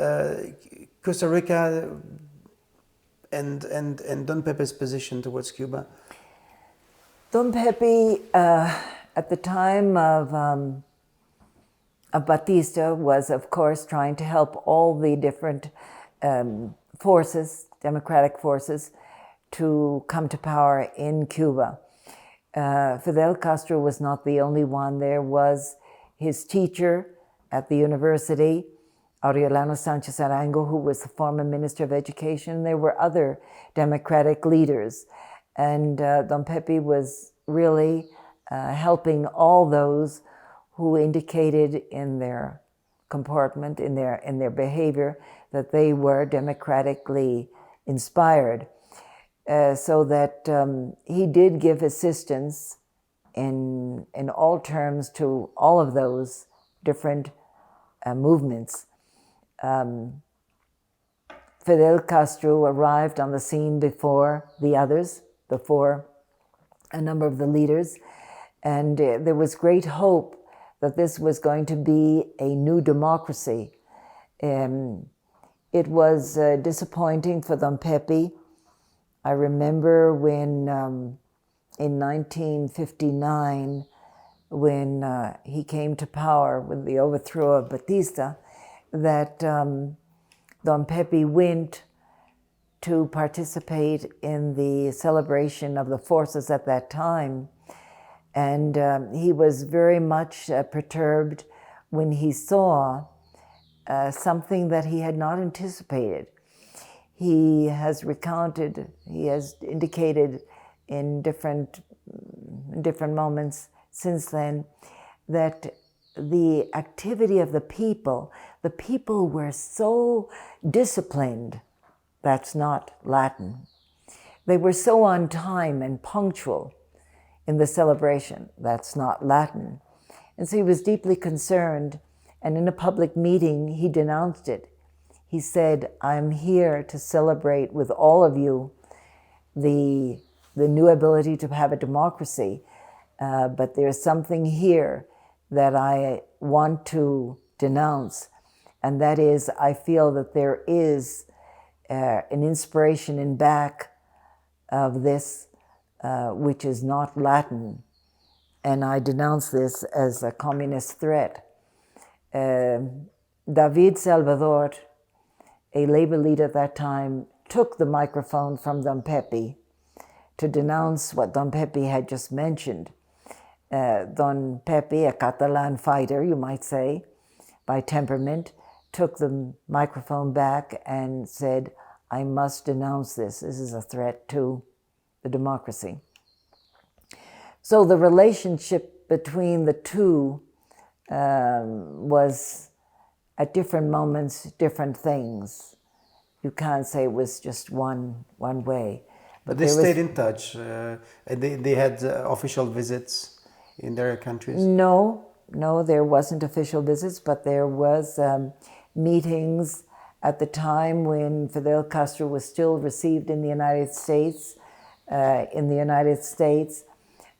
Costa Rica and Don Pepe's position towards Cuba? Don Pepe, at the time of Batista, was of course trying to help all the different forces, democratic forces, to come to power in Cuba. Fidel Castro was not the only one. There was his teacher at the university, Aureliano Sanchez Arango, who was the former Minister of Education. There were other democratic leaders. And Don Pepe was really helping all those who indicated in their comportment, in their behavior, that they were democratically inspired. So that he did give assistance in all terms to all of those different movements. Fidel Castro arrived on the scene before the others, before a number of the leaders, and there was great hope that this was going to be a new democracy. It was disappointing for Don Pepe. I remember when in 1959, when he came to power with the overthrow of Batista, that Don Pepe went to participate in the celebration of the forces at that time. And he was very much perturbed when he saw something that he had not anticipated. He has recounted, he has indicated in different moments since then, that the activity of the people were so disciplined. That's not Latin. They were so on time and punctual in the celebration. That's not Latin. And so he was deeply concerned, and in a public meeting, he denounced it. He said, I'm here to celebrate with all of you the new ability to have a democracy, but there's something here that I want to denounce, and that is, I feel that there is an inspiration in back of this, which is not Latin, and I denounce this as a communist threat. David Salvador, a labor leader at that time, took the microphone from Don Pepe to denounce what Don Pepe had just mentioned. Don Pepe, a Catalan fighter, you might say, by temperament, took the microphone back and said, I must denounce this. This is a threat to the democracy. So the relationship between the two was, at different moments, different things. You can't say it was just one way. But they stayed in touch. They had official visits in their countries? No, there wasn't official visits, but there was meetings at the time when Fidel Castro was still received in the United States,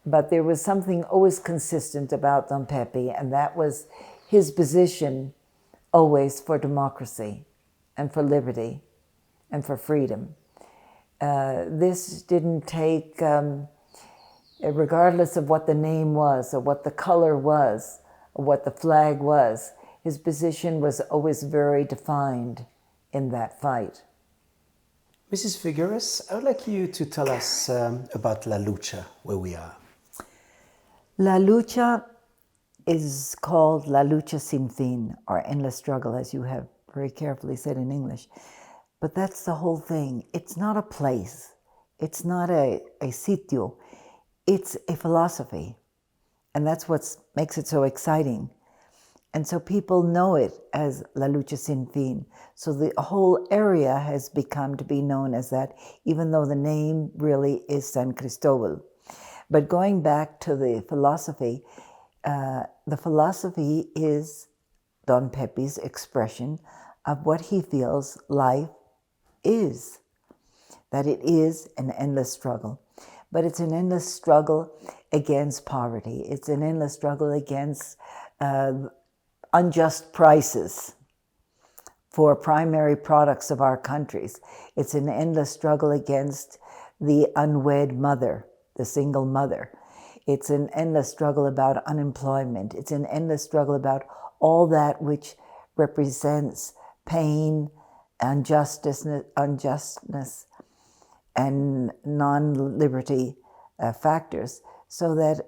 but there was something always consistent about Don Pepe, and that was his position always for democracy and for liberty and for freedom. This didn't take, regardless of what the name was or what the color was or what the flag was, his position was always very defined in that fight. Mrs. Figueres, I would like you to tell us about La Lucha, where we are. La Lucha is called La Lucha Sin Fin, or Endless Struggle, as you have very carefully said in English. But that's the whole thing. It's not a place. It's not a sitio. It's a philosophy. And that's what makes it so exciting. And so people know it as La Lucha Sin Fin. So the whole area has become to be known as that, even though the name really is San Cristobal. But going back to the philosophy is Don Pepe's expression of what he feels life is, that it is an endless struggle. But it's an endless struggle against poverty. It's an endless struggle against unjust prices for primary products of our countries. It's an endless struggle against the unwed mother, the single mother. It's an endless struggle about unemployment. It's an endless struggle about all that which represents pain, unjustness, and non-liberty factors. So that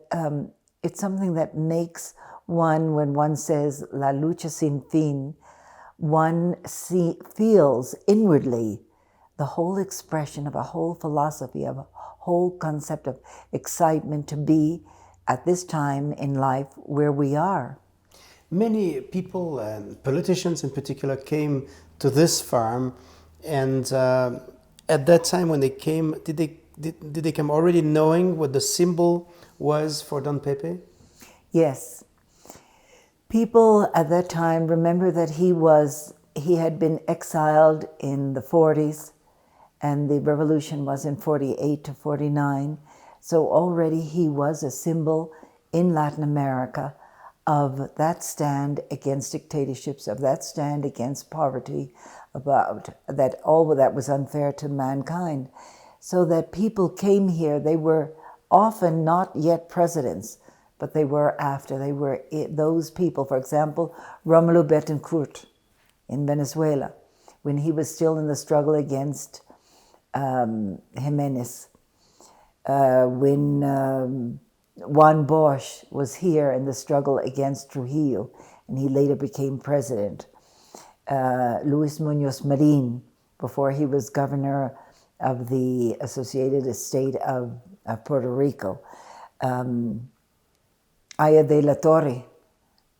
it's something that makes one, when one says La Lucha Sin Fin, one feels inwardly the whole expression of a whole philosophy, of a whole concept of excitement to be at this time in life where we are. Many people and politicians in particular came to this farm, and at that time when they came, did they come already knowing what the symbol was for Don Pepe? Yes. People at that time remember that he had been exiled in the 40s, and the revolution was in 48 to 49. So already he was a symbol in Latin America of that stand against dictatorships, of that stand against poverty, about that all that was unfair to mankind. So that people came here, they were often not yet presidents, but they were after. They were those people, for example, Romulo Betancourt in Venezuela, when he was still in the struggle against Jimenez, when Juan Bosch was here in the struggle against Trujillo, and he later became president. Luis Muñoz Marin, before he was governor of the Associated Estate of Puerto Rico. Aya de la Torre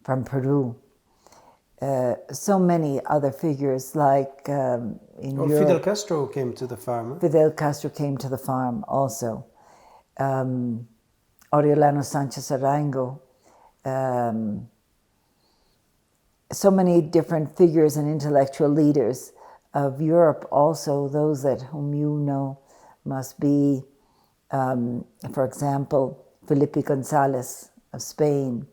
from Peru. So many other figures like in Europe. Fidel Castro came to the farm. Fidel Castro came to the farm also. Oriolano Sanchez Arango. So many different figures and intellectual leaders of Europe also, those that whom you know must be, for example, Felipe González of Spain,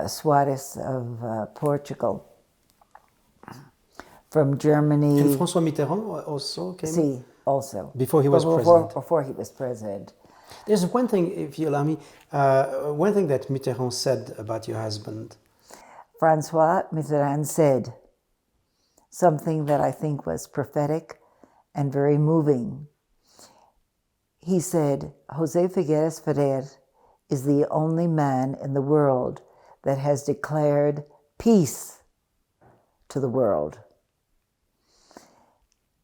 Suarez of Portugal, from Germany. And François Mitterrand also came? Si, also. Before he was president. Before he was president. There's one thing, if you allow me, one thing that Mitterrand said about your husband. François Mitterrand said something that I think was prophetic and very moving. He said, Jose Figueres Ferrer is the only man in the world that has declared peace to the world.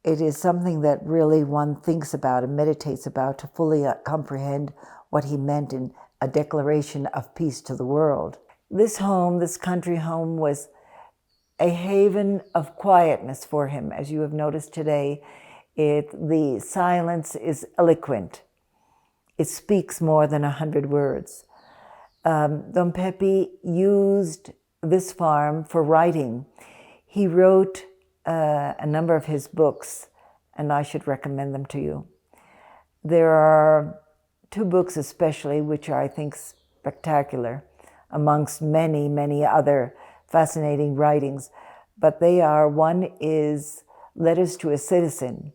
It is something that really one thinks about and meditates about to fully comprehend what he meant in a declaration of peace to the world. This home, this country home, was a haven of quietness for him. As you have noticed today, the silence is eloquent. It speaks more than 100 words. Don Pepe used this farm for writing. He wrote a number of his books, and I should recommend them to you. There are two books especially which are, I think, spectacular, amongst many, many other fascinating writings. But they are, one is Letters to a Citizen,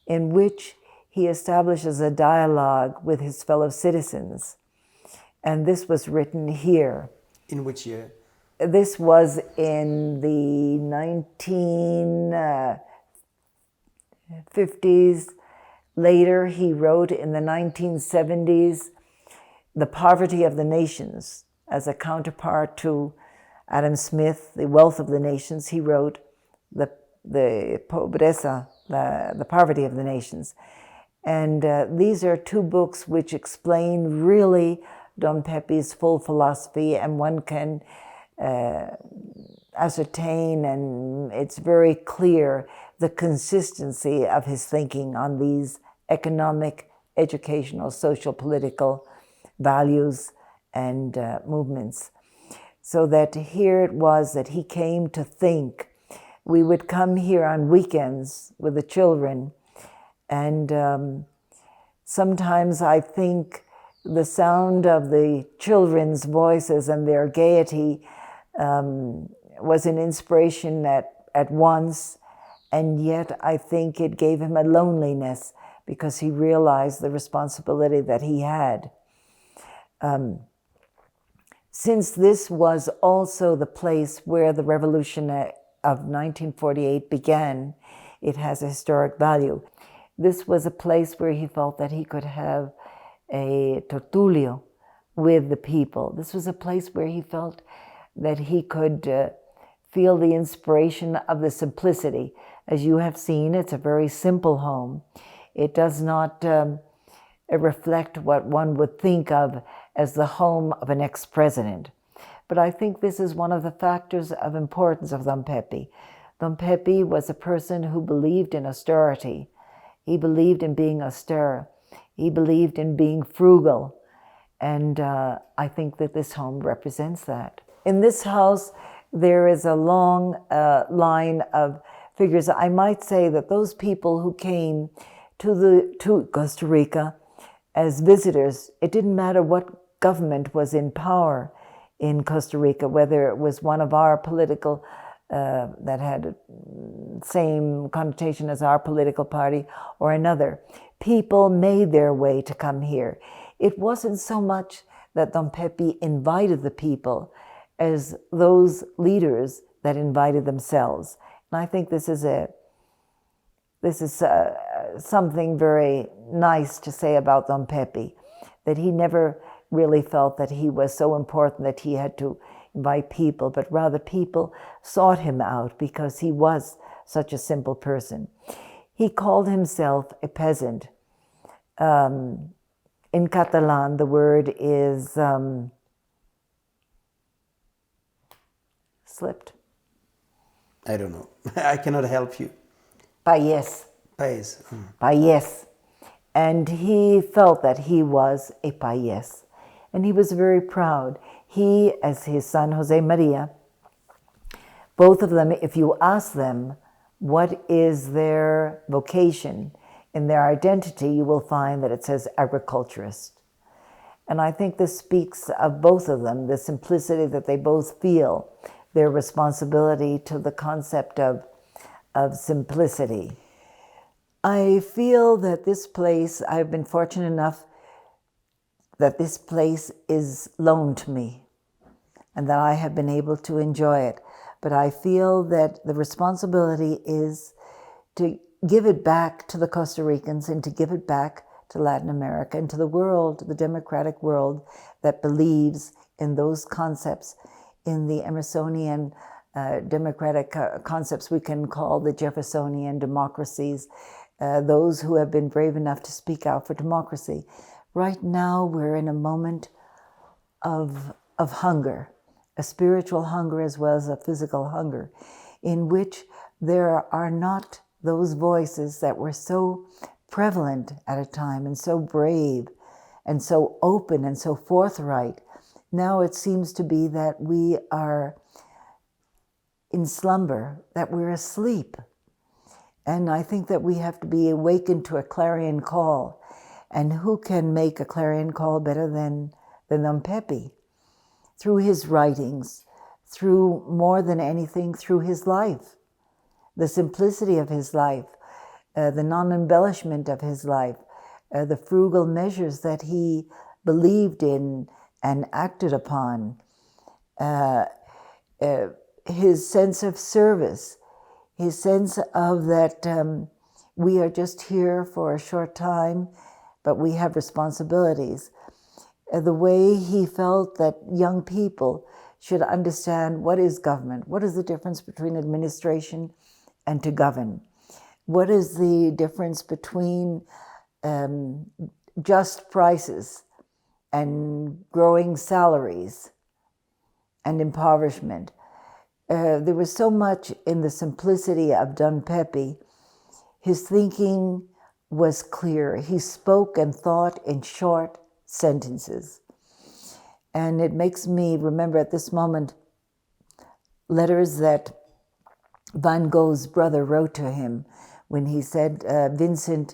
in which he establishes a dialogue with his fellow citizens. And this was written here. In which year? This was in the 1950s. Later, he wrote in the 1970s, The Poverty of the Nations, as a counterpart to Adam Smith, The Wealth of the Nations. He wrote the Pobreza, the Poverty of the Nations. And these are two books which explain really Don Pepe's full philosophy, and one can ascertain, and it's very clear, the consistency of his thinking on these economic, educational, social, political values and movements. So that here it was that he came to think. We would come here on weekends with the children, and sometimes I think the sound of the children's voices and their gaiety was an inspiration at once, and yet I think it gave him a loneliness because he realized the responsibility that he had. Since this was also the place where the revolution of 1948 began, it has a historic value. This was a place where he felt that he could have a tertulio with the people. This was a place where he felt that he could feel the inspiration of the simplicity. As you have seen, it's a very simple home. It does not reflect what one would think of as the home of an ex-president. But I think this is one of the factors of importance of Don Pepe. Don Pepe was a person who believed in austerity. He believed in being austere. He believed in being frugal. And I think that this home represents that. In this house, there is a long line of figures. I might say that those people who came to Costa Rica as visitors, it didn't matter what government was in power in Costa Rica, whether it was one of our political, that had the same connotation as our political party, or another. People made their way to come here. It wasn't so much that Don Pepe invited the people as those leaders that invited themselves. And I think this is something very nice to say about Don Pepe, that he never really felt that he was so important that he had to invite people, but rather people sought him out because he was such a simple person. He called himself a peasant. In Catalan, the word is slipped. I don't know. I cannot help you. Payés. Payés. Payés. And he felt that he was a payés. And he was very proud. He, as his son, Jose Maria, both of them, if you ask them what is their vocation in their identity, you will find that it says agriculturist. And I think this speaks of both of them, the simplicity that they both feel, their responsibility to the concept of simplicity. I feel that this place, I've been fortunate enough that this place is loaned to me and that I have been able to enjoy it. But I feel that the responsibility is to give it back to the Costa Ricans and to give it back to Latin America and to the world, the democratic world that believes in those concepts, in the Emersonian democratic concepts we can call the Jeffersonian democracies, those who have been brave enough to speak out for democracy. Right now, we're in a moment of hunger, a spiritual hunger as well as a physical hunger, in which there are not those voices that were so prevalent at a time and so brave and so open and so forthright. Now it seems to be that we are in slumber, that we're asleep. And I think that we have to be awakened to a clarion call. And who can make a clarion call better than Don Pepe? Through his writings, through more than anything, through his life, the simplicity of his life, the non-embellishment of his life, the frugal measures that he believed in and acted upon, his sense of service, his sense of that we are just here for a short time, but we have responsibilities. The way he felt that young people should understand what is government, what is the difference between administration and to govern, what is the difference between just prices and growing salaries and impoverishment. There was so much in the simplicity of Don Pepe. His thinking was clear. He spoke and thought in short sentences. And it makes me remember at this moment letters that Van Gogh's brother wrote to him when he said, Vincent,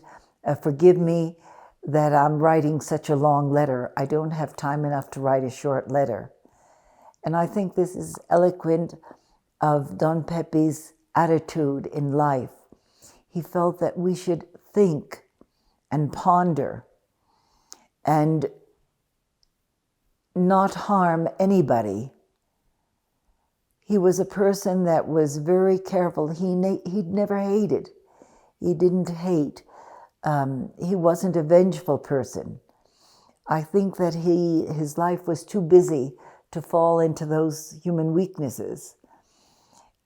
forgive me that I'm writing such a long letter. I don't have time enough to write a short letter. And I think this is eloquent of Don Pepe's attitude in life. He felt that we should think and ponder and not harm anybody. He was a person that was very careful. He'd never hated. He didn't hate. He wasn't a vengeful person. I think that his life was too busy to fall into those human weaknesses.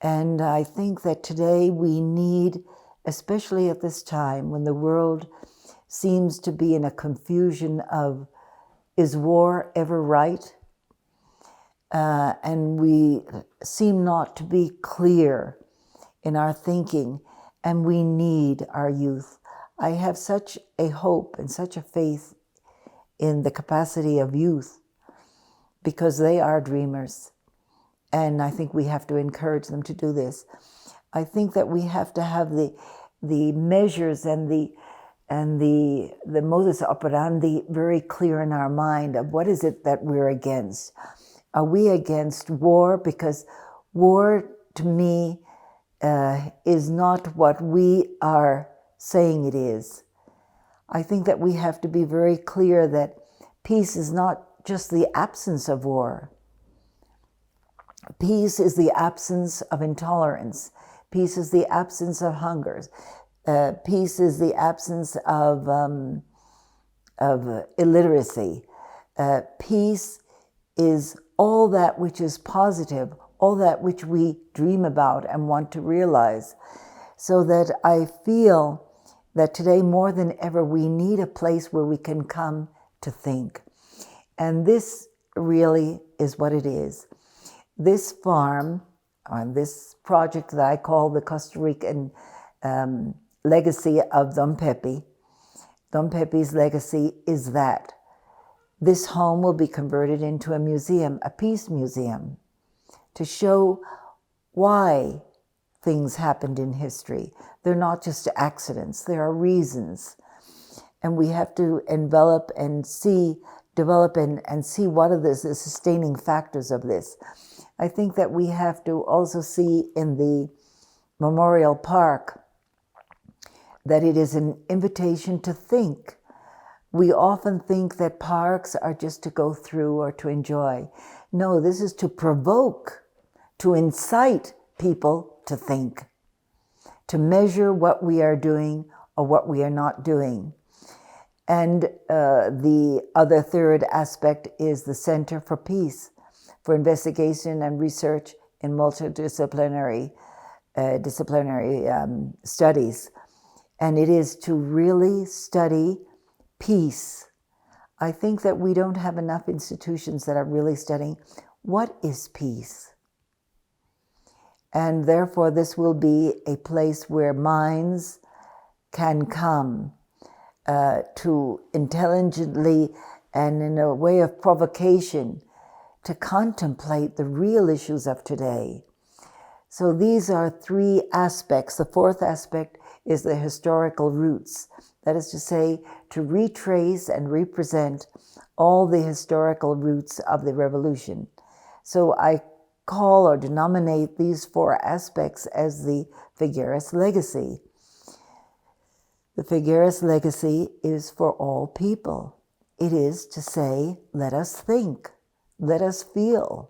And I think that today we need, especially at this time when the world seems to be in a confusion of Is war ever right? And we seem not to be clear in our thinking, and we need our youth. I have such a hope and such a faith in the capacity of youth because they are dreamers. And I think we have to encourage them to do this. I think that we have to have the measures and the modus operandi very clear in our mind of what is it that we're against. Are we against war? Because war, to me, is not what we are saying it is. I think that we have to be very clear that peace is not just the absence of war. Peace is the absence of intolerance. Peace is the absence of hunger. Peace is the absence of illiteracy. Peace is all that which is positive, all that which we dream about and want to realize. So that I feel that today more than ever we need a place where we can come to think. And this really is what it is. This farm, on this project that I call the Costa Rican legacy of Don Pepe, Don Pepe's legacy is that this home will be converted into a museum, a peace museum, to show why things happened in history. They're not just accidents, there are reasons. And we have to develop and see what are the sustaining factors of this. I think that we have to also see in the Memorial Park that it is an invitation to think. We often think that parks are just to go through or to enjoy. No, this is to provoke, to incite people to think, to measure what we are doing or what we are not doing. And the other third aspect is the Center for Peace, for investigation and research in multidisciplinary studies. And it is to really study peace. I think that we don't have enough institutions that are really studying what is peace. And therefore this will be a place where minds can come to intelligently and in a way of provocation to contemplate the real issues of today. So these are three aspects. The fourth aspect is the historical roots. That is to say, to retrace and represent all the historical roots of the revolution. So I call or denominate these four aspects as the Figueres legacy. The Figueres legacy is for all people. It is to say, let us think, let us feel,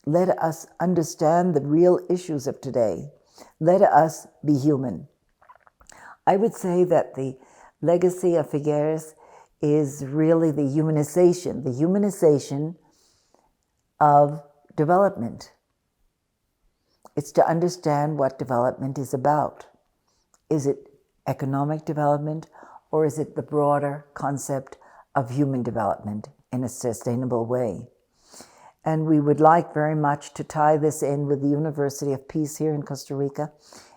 let us understand the real issues of today. Let us be human. I would say that the legacy of Figueres is really the humanization of development. It's to understand what development is about. Is it economic development, or is it the broader concept of human development in a sustainable way? And we would like very much to tie this in with the University of Peace here in Costa Rica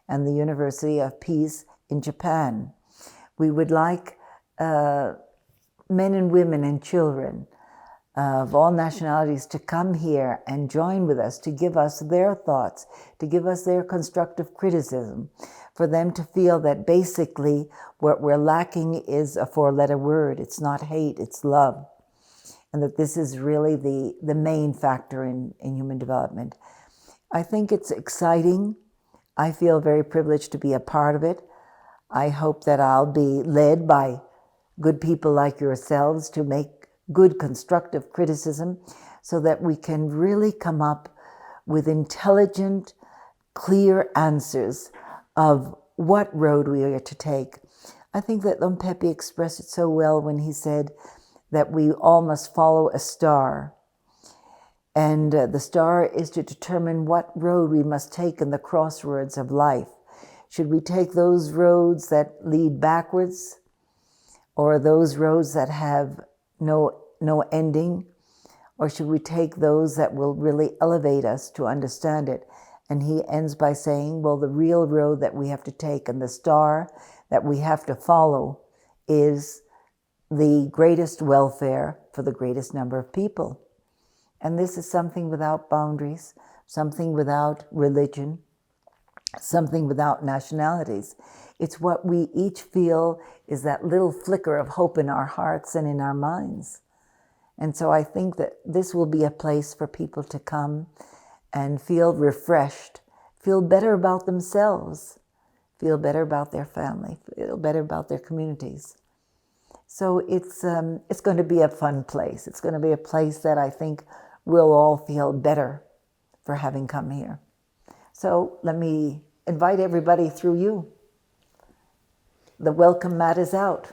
and the University of Peace in Japan. We would like men and women and children of all nationalities to come here and join with us, to give us their thoughts, to give us their constructive criticism, for them to feel that basically what we're lacking is a four-letter word. It's not hate, it's love. And that this is really the main factor in human development. I think it's exciting. I feel very privileged to be a part of it. I hope that I'll be led by good people like yourselves to make good constructive criticism so that we can really come up with intelligent, clear answers of what road we are to take. I think that Don Pepe expressed it so well when he said that we all must follow a star. And the star is to determine what road we must take in the crossroads of life. Should we take those roads that lead backwards, or those roads that have no no ending? Or should we take those that will really elevate us to understand it? And he ends by saying, well, the real road that we have to take and the star that we have to follow is the greatest welfare for the greatest number of people. And this is something without boundaries, something without religion, something without nationalities. It's what we each feel is that little flicker of hope in our hearts and in our minds. And so I think that this will be a place for people to come and feel refreshed, feel better about themselves, feel better about their family, feel better about their communities. So it's going to be a fun place. It's going to be a place that I think we'll all feel better for having come here. So let me invite everybody through you. The welcome mat is out.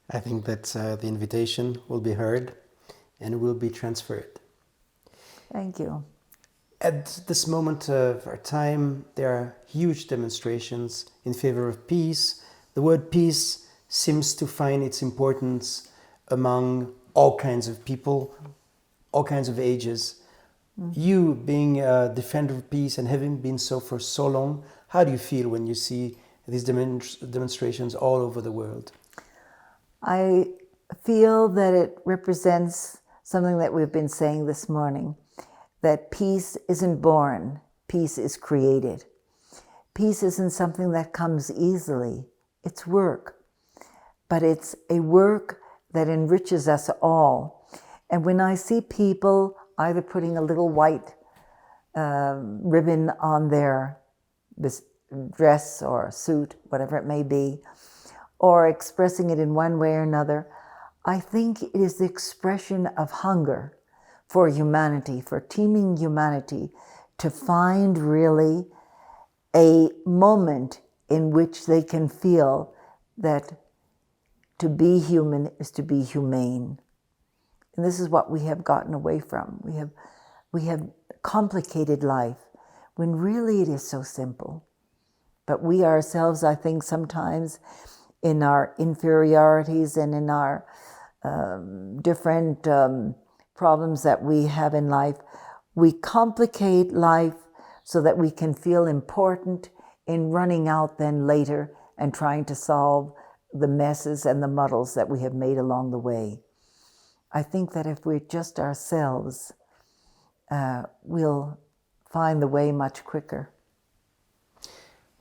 I think that the invitation will be heard and will be transferred. Thank you. At this moment of our time, there are huge demonstrations in favor of peace. The word peace seems to find its importance among all kinds of people, all kinds of ages. You, being a defender of peace and having been so for so long, how do you feel when you see these demonstrations all over the world? I feel that it represents something that we've been saying this morning, that peace isn't born, peace is created. Peace isn't something that comes easily, it's work. But it's a work that enriches us all. And when I see people either putting a little white ribbon on their dress or suit, whatever it may be, or expressing it in one way or another, I think it is the expression of hunger for humanity, for teeming humanity, to find really a moment in which they can feel that to be human is to be humane. And this is what we have gotten away from. We have complicated life when really it is so simple. But we ourselves, I think, sometimes in our inferiorities and in our different problems that we have in life, we complicate life so that we can feel important in running out then later and trying to solve the messes and the muddles that we have made along the way. I think that if we're just ourselves, we'll find the way much quicker.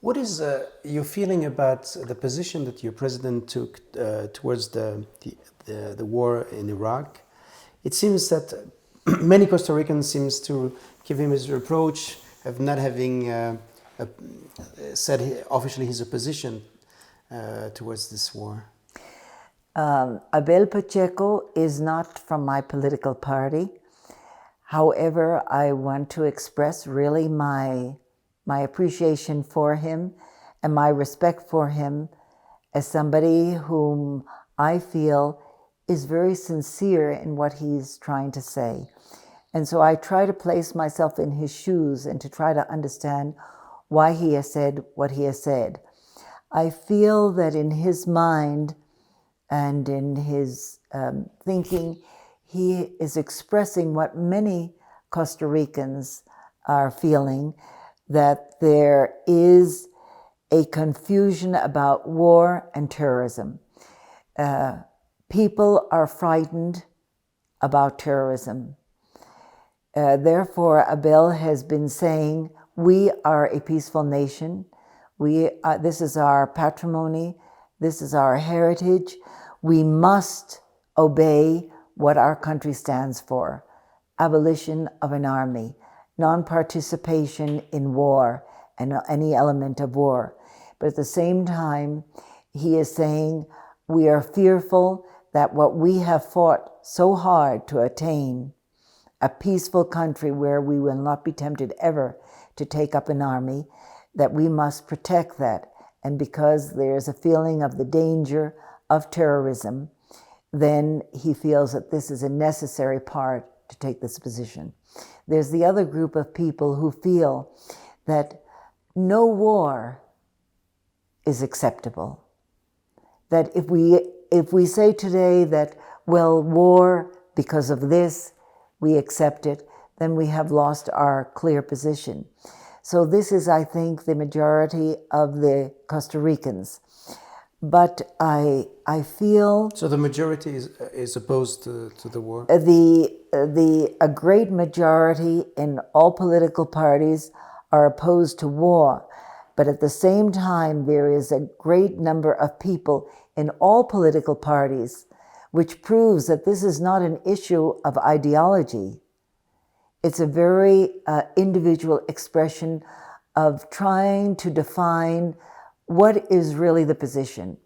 What is your feeling about the position that your president took towards the war in Iraq? It seems that many Costa Ricans seems to give him his reproach of not having said officially his opposition towards this war. Abel Pacheco is not from my political party. However, I want to express really my appreciation for him and my respect for him as somebody whom I feel is very sincere in what he's trying to say. And so I try to place myself in his shoes and to try to understand why he has said what he has said. I feel that in his mind and in his thinking, he is expressing what many Costa Ricans are feeling, that there is a confusion about war and terrorism. People are frightened about terrorism. Therefore, Abel has been saying, we are a peaceful nation. This is our patrimony. This is our heritage. We must obey what our country stands for. Abolition of an army, non-participation in war and any element of war. But at the same time, he is saying, we are fearful that what we have fought so hard to attain, a peaceful country where we will not be tempted ever to take up an army, that we must protect that. And because there's a feeling of the danger of terrorism, then he feels that this is a necessary part to take this position. There's the other group of people who feel that no war is acceptable. That if we say today that well, war, because of this, we accept it, then we have lost our clear position. So this is, I think, the majority of the Costa Ricans. But I feel... So the majority is opposed to the war? A great majority in all political parties are opposed to war. But at the same time, there is a great number of people in all political parties, which proves that this is not an issue of ideology. It's a very individual expression of trying to define what is really the position.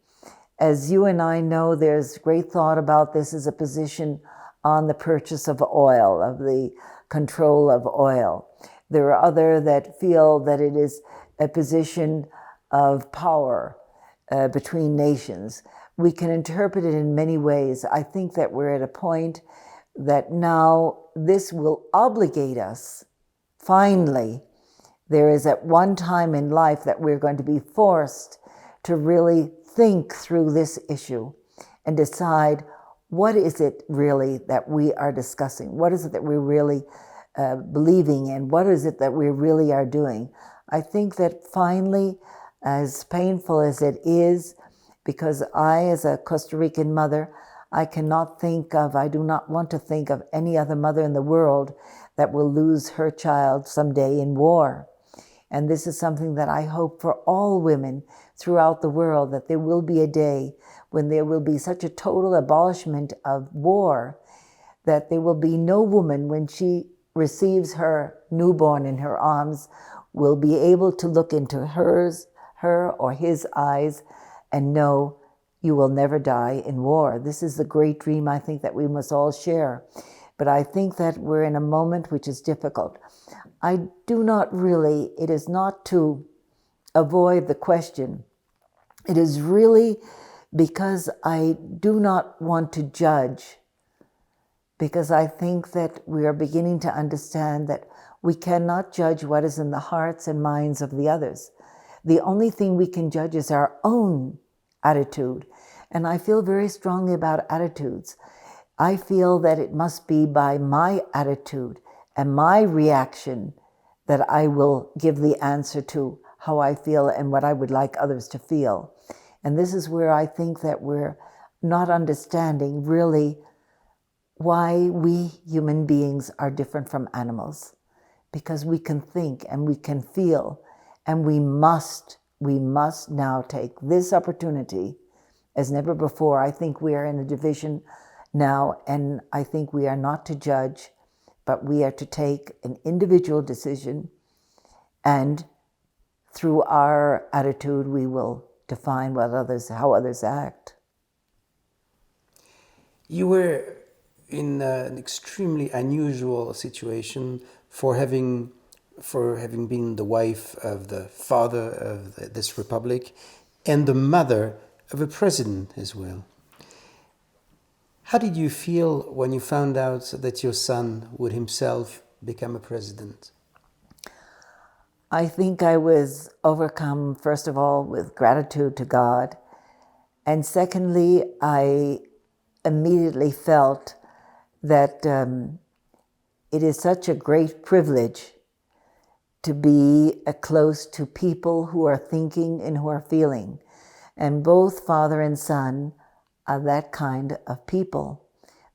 As you and I know, there's great thought about this as a position on the purchase of oil, of the control of oil. There are others that feel that it is a position of power between nations. We can interpret it in many ways. I think that we're at a point that now this will obligate us. Finally, there is at one time in life that we're going to be forced to really think through this issue and decide what is it really that we are discussing? What is it that we're really believing in? What is it that we really are doing? I think that finally, as painful as it is, because I, as a Costa Rican mother, I do not want to think of any other mother in the world that will lose her child someday in war. And this is something that I hope for all women throughout the world, that there will be a day when there will be such a total abolishment of war that there will be no woman, when she receives her newborn in her arms, will be able to look into her or his eyes and know, you will never die in war. This is the great dream I think that we must all share. But I think that we're in a moment which is difficult. I do not really, it is not to avoid the question. It is really because I do not want to judge, because I think that we are beginning to understand that we cannot judge what is in the hearts and minds of the others. The only thing we can judge is our own attitude. And I feel very strongly about attitudes. I feel that it must be by my attitude and my reaction that I will give the answer to how I feel and what I would like others to feel. And this is where I think that we're not understanding really why we human beings are different from animals. Because we can think and we can feel, and we must now take this opportunity as never before. I think we are in a division now, and I think we are not to judge, but we are to take an individual decision, and through our attitude we will define how others act. You were in an extremely unusual situation for having been the wife of the father of this republic and the mother of a president as well. How did you feel when you found out that your son would himself become a president? I think I was overcome, first of all, with gratitude to God. And secondly, I immediately felt that it is such a great privilege to be close to people who are thinking and who are feeling. And both father and son are that kind of people.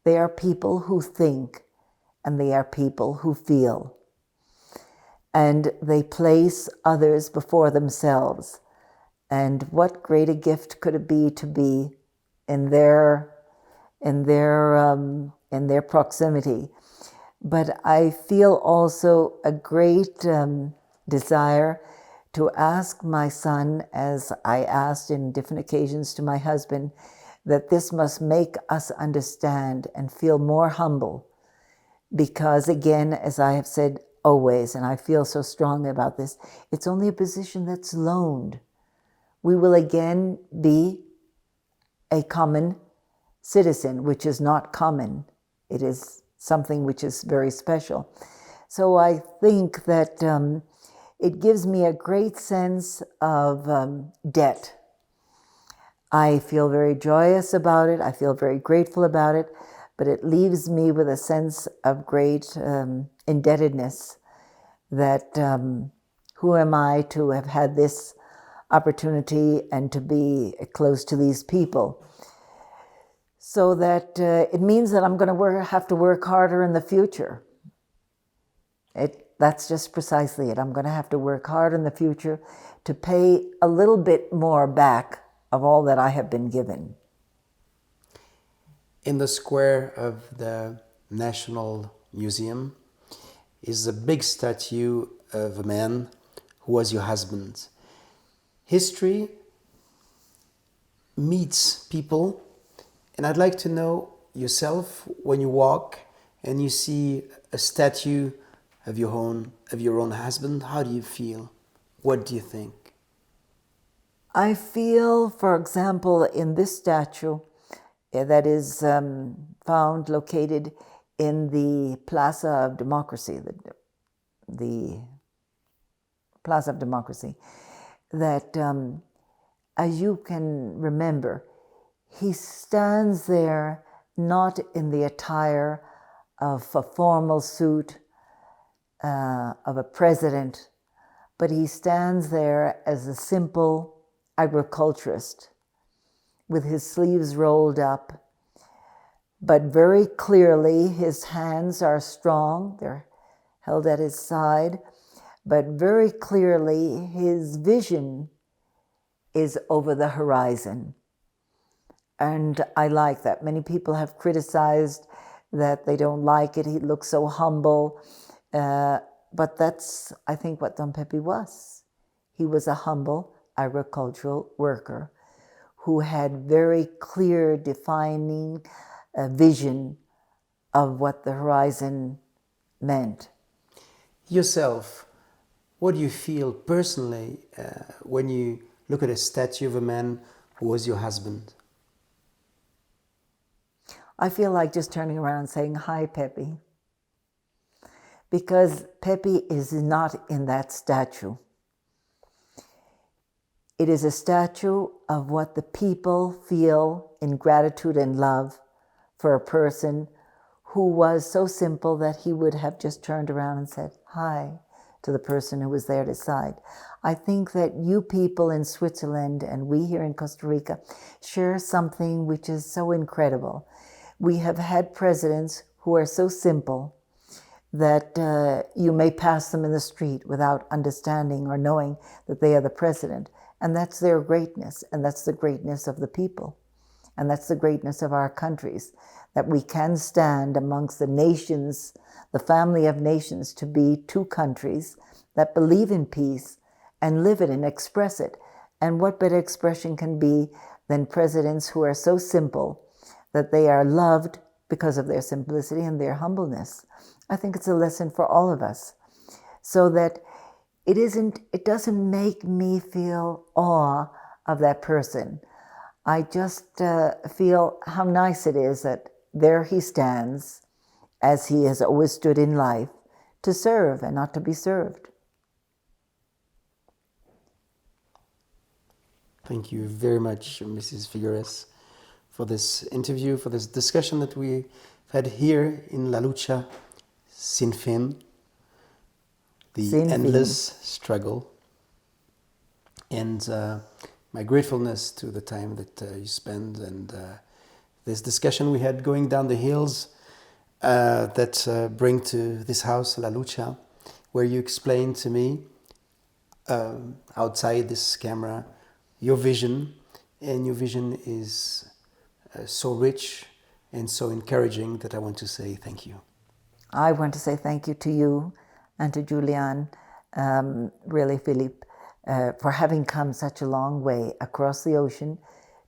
They are people who think, and they are people who feel. And they place others before themselves. And what greater gift could it be to be in their proximity? But I feel also a great desire to ask my son, as I asked in different occasions to my husband, that this must make us understand and feel more humble. Because again, as I have said always, and I feel so strongly about this, it's only a position that's loaned. We will again be a common citizen, which is not common. It is something which is very special. So I think that it gives me a great sense of debt. I feel very joyous about it. I feel very grateful about it, but it leaves me with a sense of great indebtedness that who am I to have had this opportunity and to be close to these people. So that it means that I'm going to have to work harder in the future. That's just precisely it. I'm going to have to work hard in the future to pay a little bit more back of all that I have been given. In the square of the National Museum is a big statue of a man who was your husband. History meets people, and I'd like to know yourself, when you walk and you see a statue of your own husband, how do you feel? What do you think? I feel, for example, in this statue that is found located in the Plaza of Democracy, the Plaza of Democracy, that as you can remember, he stands there not in the attire of a formal suit of a president, but he stands there as a simple agriculturist with his sleeves rolled up. But very clearly his hands are strong, they're held at his side, but very clearly his vision is over the horizon. And I like that. Many people have criticized that they don't like it. He looks so humble. But that's, I think, what Don Pepe was. He was a humble agricultural worker who had very clear, defining vision of what the horizon meant. Yourself, what do you feel personally when you look at a statue of a man who was your husband? I feel like just turning around and saying, "Hi, Pepe." Because Pepe is not in that statue. It is a statue of what the people feel in gratitude and love for a person who was so simple that he would have just turned around and said hi to the person who was there at his side. I think that you people in Switzerland and we here in Costa Rica share something which is so incredible. We have had presidents who are so simple that you may pass them in the street without understanding or knowing that they are the president. And that's their greatness, and that's the greatness of the people. And that's the greatness of our countries, that we can stand amongst the nations, the family of nations, to be two countries that believe in peace and live it and express it. And what better expression can be than presidents who are so simple that they are loved because of their simplicity and their humbleness. I think it's a lesson for all of us, so that it doesn't make me feel awe of that person. I just feel how nice it is that there he stands, as he has always stood in life, to serve and not to be served. Thank you very much, Mrs. Figueres, for this interview, for this discussion that we had here in La Lucha Sin Fin, the endless struggle, and my gratefulness to the time that you spent and this discussion we had going down the hills that bring to this house, La Lucha, where you explained to me outside this camera your vision, and your vision is so rich and so encouraging that I want to say thank you. I want to say thank you to you and to Julian, really, Philippe, for having come such a long way across the ocean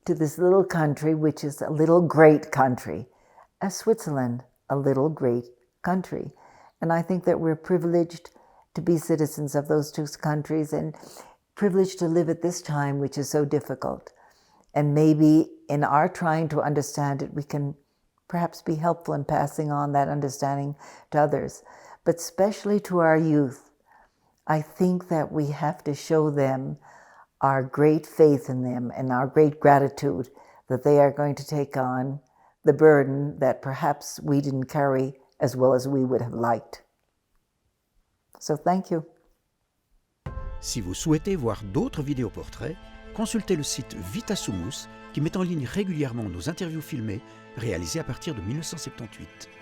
to this little country, which is a little great country, as Switzerland, a little great country. And I think that we're privileged to be citizens of those two countries and privileged to live at this time, which is so difficult. And maybe in our trying to understand it, we can perhaps be helpful in passing on that understanding to others, but especially to our youth. I think that we have to show them our great faith in them and our great gratitude that they are going to take on the burden that perhaps we didn't carry as well as we would have liked. So thank you. Si vous souhaitez voir d'autres vidéoportraits, consultez le site Vitasumus qui met en ligne régulièrement nos interviews filmées réalisées à partir de 1978.